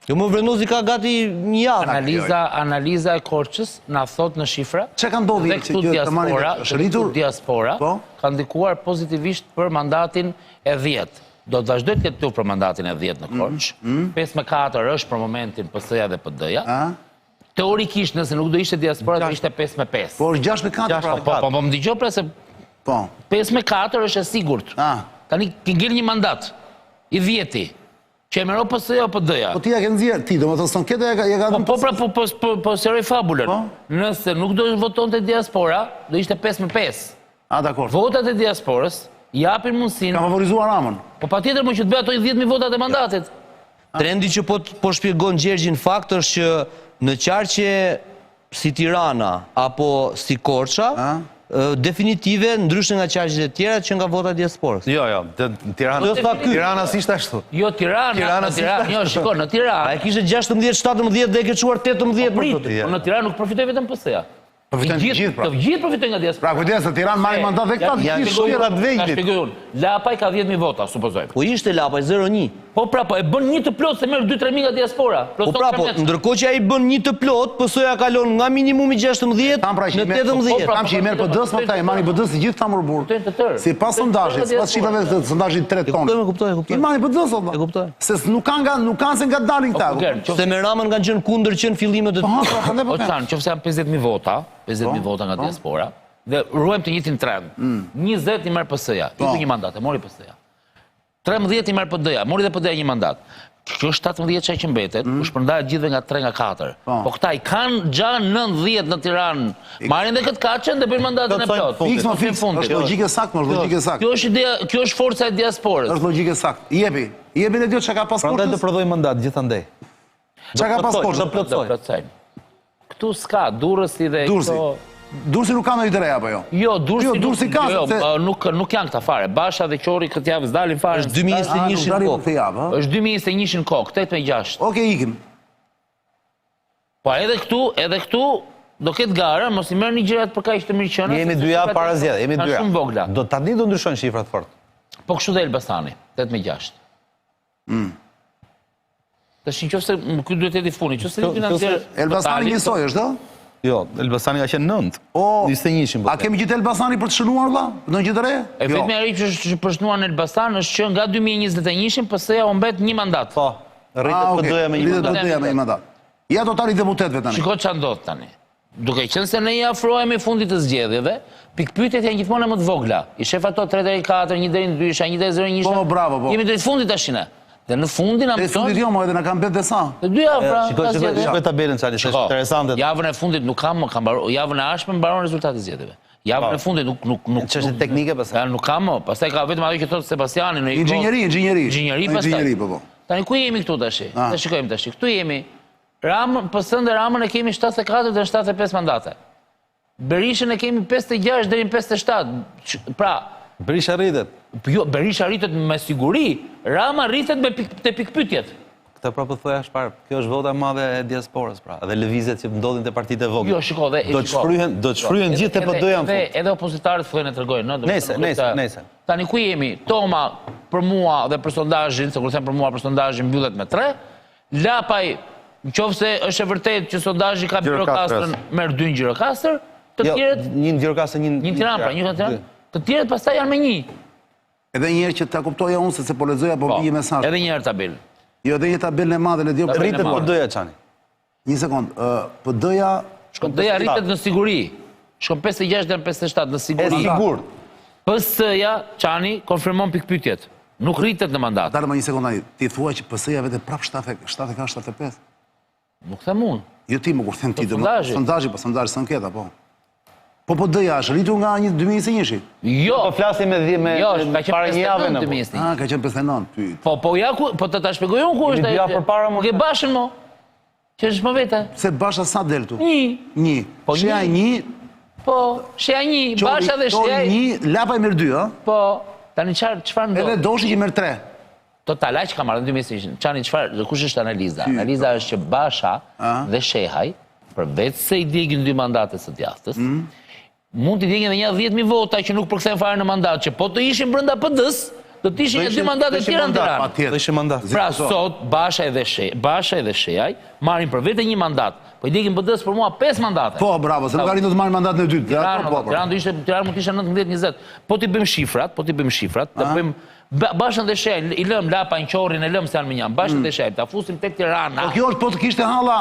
Jo më Vrenozi ka gati një javë. Analiza e Korçës na thot në shifra. Që ka ndodhi që kjo të marrin shëritur? Diaspora ka ndikuar pozitivisht për mandatin e 10. Do të vazhdoj të ketë tu për mandatin e 10 në Korçë. 5-4 është për momentin PS-ja dhe PD-ja. Teorikisht, nëse nuk do ishte diaspora, do ishte 5-5. Po është 6-4 pra. Po më ndigjo pra se 5-4 është e sigurt. Tani ngel një mandat i 10-ti. Që e mero PS-ja o PD-ja. Po ti ja ke nxjerr, ti do më thosë son këtë ja ka dhënë. Po pra, po seroj fabulën. Nëse nuk do votonte diaspora, do ishte 5-5. Dakor. Votat e diasporës japin mundësinë. Ka favorizuar Ramën. Po patjetër më që të bëj ato 10.000 votat e mandatit. Trendi që po shpjegon Gjergji në fakt është që në qarqe si Tirana apo si Korça, definitive, ndryshe nga qarqet e tjera që nga vota diasporës. Jo, Tirana s'ishte ashtu. Jo, Tirana, jo, shiko, në Tiranë. A e kishte 16-17 dhe e ke quar 18. Në Tiranë nuk përfitoj vetëm PS-ja. Përfitojnë të gjithë, pra. Të gjithë përfitojnë nga diaspora. Pra, kujdes, se Tiranë marrin mandat dhe këta të gjithë shkojnë atë Ta vejgjit. shpjegoj unë. Lapaj ka 10.000 vota, supozojmë. Po ishte Lapaj 0-1. Po pra, po e bën një të plot se merr 2-3 nga diaspora. Po pra, po ndërkohë që ai bën një të plot, PS-ja kalon nga minimumi 16 Tam pra që në 18. Tam që i merë PD-s, po ta i marrin PD-s të gjithë ta mërburë. Kuptojnë të tërë. Si pas sondazhit, si pas shifrave të sondazhit 3 tonë. Kuptoj. I marrin PD-s, E kuptoj. Se nuk kanë se nga dalin këta. Se me Ramën kanë qenë kundër që në fillimet e të... O çan, qofse janë 50.000 vota, 50.000 vota nga diaspora, dhe ruajmë të njëjtin trend. 20 i merr PS-ja, i bë një mandat, e mori PS-ja. 13 i merr PD-ja, mori dhe PD-ja një mandat. Kjo 17 çaj që mbetet, u shpërndahet gjithë nga 3 nga 4. Po këta i kanë gjanë 90 në Tiranë. Marrin dhe këtë kaçën dhe bëjnë mandatin e plot. Fiks më fiks, është logjike saktë, është logjike saktë. Kjo është ideja, kjo është forca e diasporës. Është logjike saktë. Jepi ne diot çka ka pasportës. Prandaj të prodhoj mandat gjithandej. Çka ka pasportës? Do plotsoj. Këtu s'ka Durrësi dhe këto. Durrësi nuk ka ndonjë drejt apo jo? Jo, Durrësi ka. Nuk janë këta fare. Basha dhe Qori këtë javë s'dalin fare. Është 2021 në kokë. Është 2021 në kokë, 8-6. Okej, ikim. Po edhe këtu do ketë gara, mos i merrni gjërat për kaq të mirë që Jemi 2 javë para zgjedhjeve, jemi 2 javë. Shumë vogla. Do tani do ndryshojnë shifrat fort. Po kështu dhe Elbasani, 8-6. Tash nëse ky duhet të jetë i funi, nëse Elbasani njësoj është, do? Jo, Elbasani ka qenë 9. 21-shin. A kemi gjithë Elbasani për të shënuar valla? Në gjithë re? E vetmi ai që është për shënuar në Elbasan është që nga 2021-shin PS-ja u mbet një mandat. Po, rritet PD-ja me një mandat. Ja do tani deputetëve tani. Shiko çfarë ndodh tani. Duke qenë se ne i afrohemi fundit të zgjedhjeve, pikpyetjet janë gjithmonë më të vogla. I shef ato 3 deri 4, 1 deri 2, 1 deri 0, 1. Po, bravo, po. Jemi drejt fundit tash ne. Dhe në fundin na mëson. Në fundit jo, më edhe na kanë bërë desa. Të dy javë pra. Shikoj tabelën çani, është interesante. Javën e fundit nuk kam mbaron, javën e ardhshme mbaron rezultati i zgjedhjeve. Javën e fundit nuk çështje teknike pastaj. Nuk kam, pastaj ka vetëm ajo që thotë Sebastiani në inxhinieri pastaj. Inxhinieri po. Tani ku jemi këtu tash? Ne shikojmë tash. Këtu jemi. Ramën, PS-n dhe Ramën e kemi 74 dhe 75 mandate. Berishën e kemi 56 deri në 57. Pra, Berisha rritet. Jo, Berisha rritet me siguri. Rama rritet me pikpyetjet. Këtë pra po thoja shpar, kjo është vota e madhe e diasporës pra, dhe lëvizjet që ndodhin te partitë e vogla. Jo, shiko, dhe do të shfryhen gjithë te PD-ja në fund. Edhe opozitarit fillojnë të tregojnë, Nëse. Tani ku jemi? Toma për mua dhe për sondazhin, se kur them për mua për sondazhin mbyllet me 3. Lapaj, nëse është e vërtetë që sondazhi ka Gjirokastër, merr 2 në Gjirokastër, të tjerët një në Gjirokastër, një në Tiranë, pra një në Tiranë. Të tjerët pastaj janë me 1. Edhe një herë që ta kuptoja unë se po lexoja po vije mesazh. Edhe një herë tabel. Jo, edhe një tabelën e madhe le dio rritet PD-ja çani. Një sekond, PD-ja PD-ja rritet në siguri. Shkon 56 deri në 57 në siguri. Është sigurt. PS-ja çani konfirmon pikpyetjet. Nuk rritet në mandat. Dalë më një sekond tani. Ti thua që PS-ja vetë prap 75. Nuk them unë. Jo ti më kur them ti sondazhi, po sondazhi anketa, po. Po PD-ja është rritur nga 2021-shi? Jo, po flasim me para një javë në. Ka qenë 59. Po ja ku, po të ta shpjegoj unë ku është ai. Ja përpara më. Ke Bashën mo. Që është më vete. Se Basha sa del tu? 1. Po shea 1. Po, shea 1, Basha dhe shea 1, Lapaj merr 2, ë? Po, tani çfarë ndodh? Edhe Doshi që merr 3. Total aq ka marrë 2021. Çani çfarë, kush është analiza? Analiza është që Basha dhe Shehaj, përveç se i djegin 2 mandate së djathtës, mund t'i djegin edhe 10.000 vota që nuk përkthejnë fare në mandat, që po të ishin brenda PD-s, do të ishin 2 mandate të tjera në Tiranë. Do ishin mandat. Pra sot Basha edhe Shehaj marrin për vete 1 mandat, po i djegin PD-s për mua 5 mandate. Po, bravo, se nuk arrin do të marrin mandatin e dytë. Tiranë mund të ishte 19-20. Po t'i bëjmë shifrat, të bëjmë Bashën dhe Shehaj, i lëm Lapajn, Qorrin, e lëm se janë me një. Bashën dhe Shehaj, ta fusim tek Tirana. Po kjo është po të kishte halla.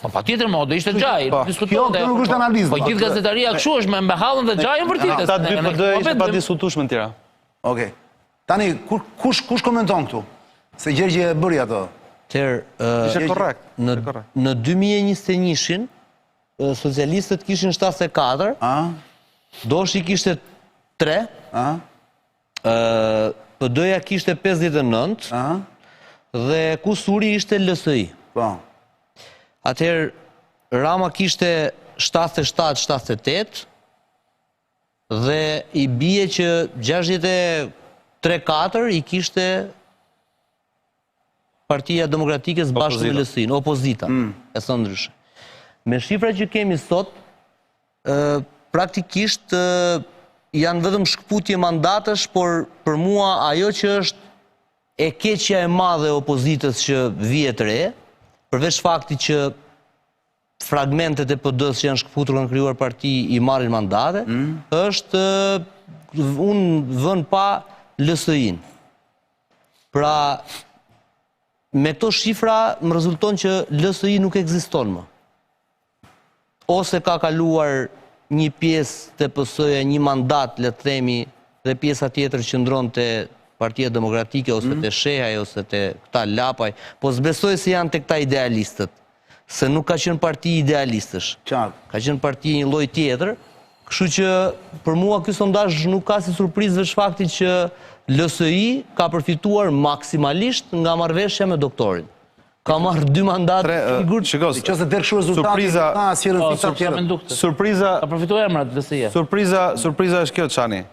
Po patjetër më, do ishte xhaj, diskutonte. Kjo nuk është analizë. Po gjithë gazetaria kështu është me hallën dhe xhajin vërtetë. Ata 2 PD ishte pa diskutueshme në Tiranë. Okej. Tani kush komenton këtu? Se Gjergji e bëri ato. Ishte korrekt. Në 2021-shin socialistët kishin 74, Doshi kishte 3, PD-ja kishte 59 dhe Kusuri ishte LSI. Po. Atëherë Rama kishte 77-78, dhe i bie që 63-4 i kishte Partia Demokratike së bashku me LSI-n, opozita, e thënë ndryshe. Me shifra që kemi sot, praktikisht janë vetëm shkputje mandatësh, por për mua ajo që është e keqja e madhe e opozitës që vihet re, përveç fakti që fragmentet e PD-s që janë shkputur kanë krijuar parti i marrin mandate, është unë vën pa LSI-n. Pra, me këto shifra më rezulton që LSI nuk ekziston më. Ose ka kaluar një pjesë të PS-ja, një mandat, le të themi, dhe pjesa tjetër që ndron të Partia Demokratike, ose të Shehaj, ose të këta Lapaj, po zbesoj se janë të këta idealistët, se nuk ka qenë parti idealistësh. Ka qenë parti një lloj tjetër, kështu që për mua ky sondazh nuk ka si surprizë veç fakti që LSI ka përfituar maksimalisht nga marrëveshja me doktorin. Ka marrë 2 mandate sigurt. Qëse der kështu rezultati, ka asnjë rëndësi tjetër. Surpriza, ka përfituar emrat LSI-ja. Surpriza është kjo çani.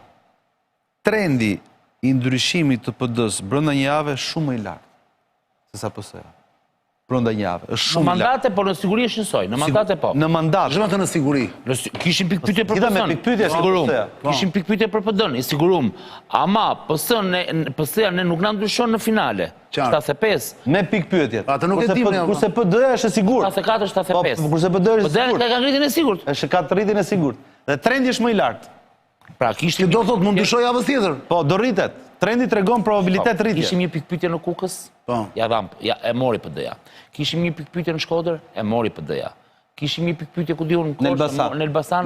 Trendi i ndryshimit të PD-s brenda një jave shumë më i lartë se sa PS-ja. Brenda një jave është shumë i lartë. Në mandate, por në siguri është njësoj. Në mandate po. Në mandate. Zhvete në siguri. Kishin pikpyetje për Gjitha me PD-n. pikpyetje Sigurum. PS-ja. Kishin pikpyetje për PD-n, i sigurum. Ama PS-ja ne nuk na ndryshon në finale. 75. Me pikpyetje. Atë nuk e dim ne. Kurse PD-ja është e sigurt. 74, 75. Kurse PD-ja është e PD-ja sigurt. ka ngritin e sigurt. Është ka të rritin e sigurt. Dhe trendi është më i lartë. Pra kishim Do thotë mund ndryshoj javës tjetër. Po, do rritet. Trendi tregon probabilitet rritje. Kishim një pikpyetje në Kukës, e mori PD-ja. Kishim një pikpyetje në Shkodër, e mori PD-ja. Kishim një pikpyetje ku diun në Elbasan.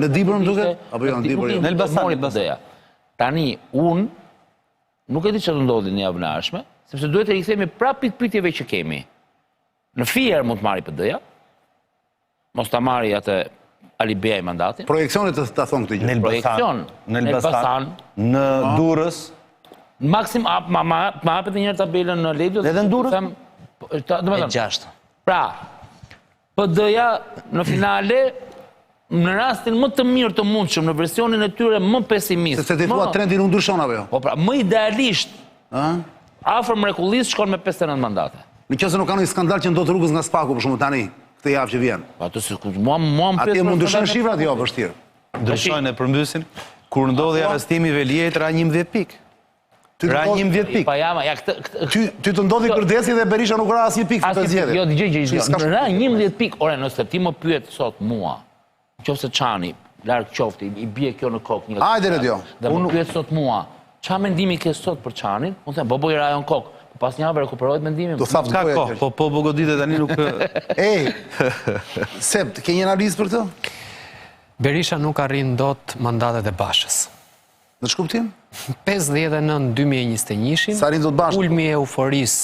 Në Dibër më duket? Apo jo, në Dibër. Në Elbasan, mori PD-ja. Tani un nuk e di çfarë do ndodhi në javën e ardhshme, sepse duhet të rikthehemi prapë pikpyetjeve që kemi. Në Fier mund të marri PD-ja. Mos ta marri atë Ali Beaj mandatin. Projekcionet të ta thonë këtë gjë. Në Elbasan, në Durrës. Maksim, ma hapet një herë tabelën në Ledjo. Edhe në Durrës? E 6. Pra, PD-ja në finale, në rastin më të mirë të mundshëm, në versionin e tyre më pesimist. Se ti thua trendin u ndryshon apo jo? Po pra, më idealisht, afër mrekullisë shkon me 59 mandate. Nëse nuk ka një skandal që ndodh rrugës nga Spaku për shkak tani, këtë javë që vjen. Ato si mua atje mund ndryshojnë shifrat jo vështirë. Ndryshojnë e përmbysin. Kur ndodhi arrestimi Veliet, ra 11 pikë. Ra 11 pikë. Pa jama, ja ty të ndodhi Kurdesi dhe Berisha nuk ra asnjë pikë të zgjedhje. Jo, dëgjoj. Ra 11 pikë. Ore, nëse ti më pyet sot mua, nëse Çani, larg qofti, i bie kjo në kokë një. Hajde Redio. Dhe më pyet sot mua, ç'a mendimi ke sot për Çanin? Unë them, boboj rajon kokë. Pas një javë rekuperohet mendimi. Do thap ka kohë, po Bogodite tani nuk. Ej. Sept, ke një analizë për këtë? Berisha nuk arrin dot mandatet e Bashës. Në ç'kuptim? 59 2021-shin. Sa arrin dot Bashkë? Ulmi e euforisë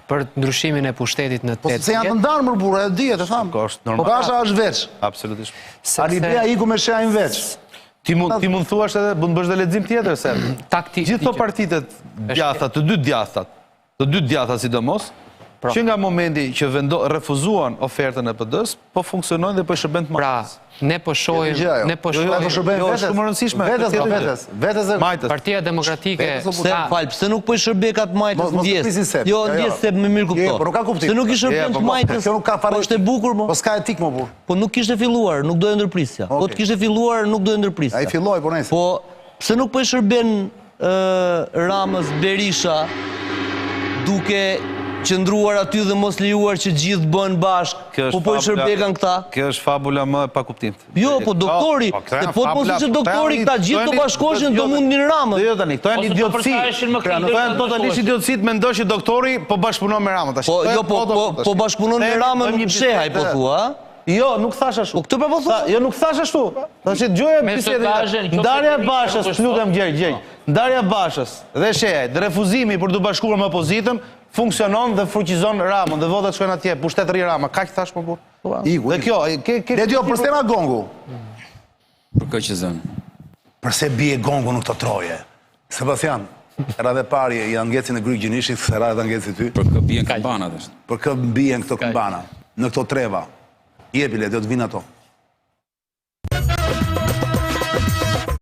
për ndryshimin e pushtetit në 8. Po se janë të ndarë më burra, e dihet, e tham. Basha është veç. Absolutisht. Ali Bea iku me shajin veç. Ti mund thuash edhe mund bësh dhe lexim tjetër se. Gjithë këto partitet djatha, të dy djatha sidomos, që nga momenti që refuzuan ofertën e PD-s, po funksionojnë dhe po shërben të marrës. Ne po shohim, shumë rëndësishme. Vetes Partia Demokratike. Pse nuk po i shërbe ka të majtës ndjes? Jo, ndjes se më mirë kupton. Po nuk ka kuptim. Se nuk i shërben të majtës. Po është e bukur mo. Po s'ka etik mo burr. Po nuk kishte filluar, nuk do e ndërprisja. Po të kishte filluar, nuk do e ndërprisja. Ai filloi po nesër. Po pse nuk po i shërben Ramës Berisha duke qëndruar aty dhe mos lejuar që gjithë bëhen bashkë, po i shërbekan këta? Kjo është fabula më pa kuptim. Jo, po doktori, se po mos që doktori këta gjithë të bashkoshin do mundin Ramën. Jo tani, këto janë idiotësi. Këto janë totalisht idiotësi të mendosh që doktori po bashkëpunon me Ramën tash. Po bashkëpunon me Ramën Shehaj po thua, a? Jo, nuk thash ashtu. Po këtë pra po thua? Jo, nuk thash ashtu. Tash dëgjoje bisedën. Ndarja e Bashës, lutem gjej. Ndarja e Bashës dhe Shehajt, refuzimi për të bashkuar me opozitën funksionon dhe fuqizon Ramën dhe votat shkojnë atje, pushtet rri Rama. Kaq thash më burr. Dhe kjo, Redio për stema gongu. Për KQZ-n. Përse bie gongu në këto troje? Sebastian, era dhe pari janë ngecin e Gryk Gjinishit, se era dhe ngecin ty. Për kë bien kambanat është. Për kë bien këto kambana, në këto treva. Jepi le, do të vinë ato.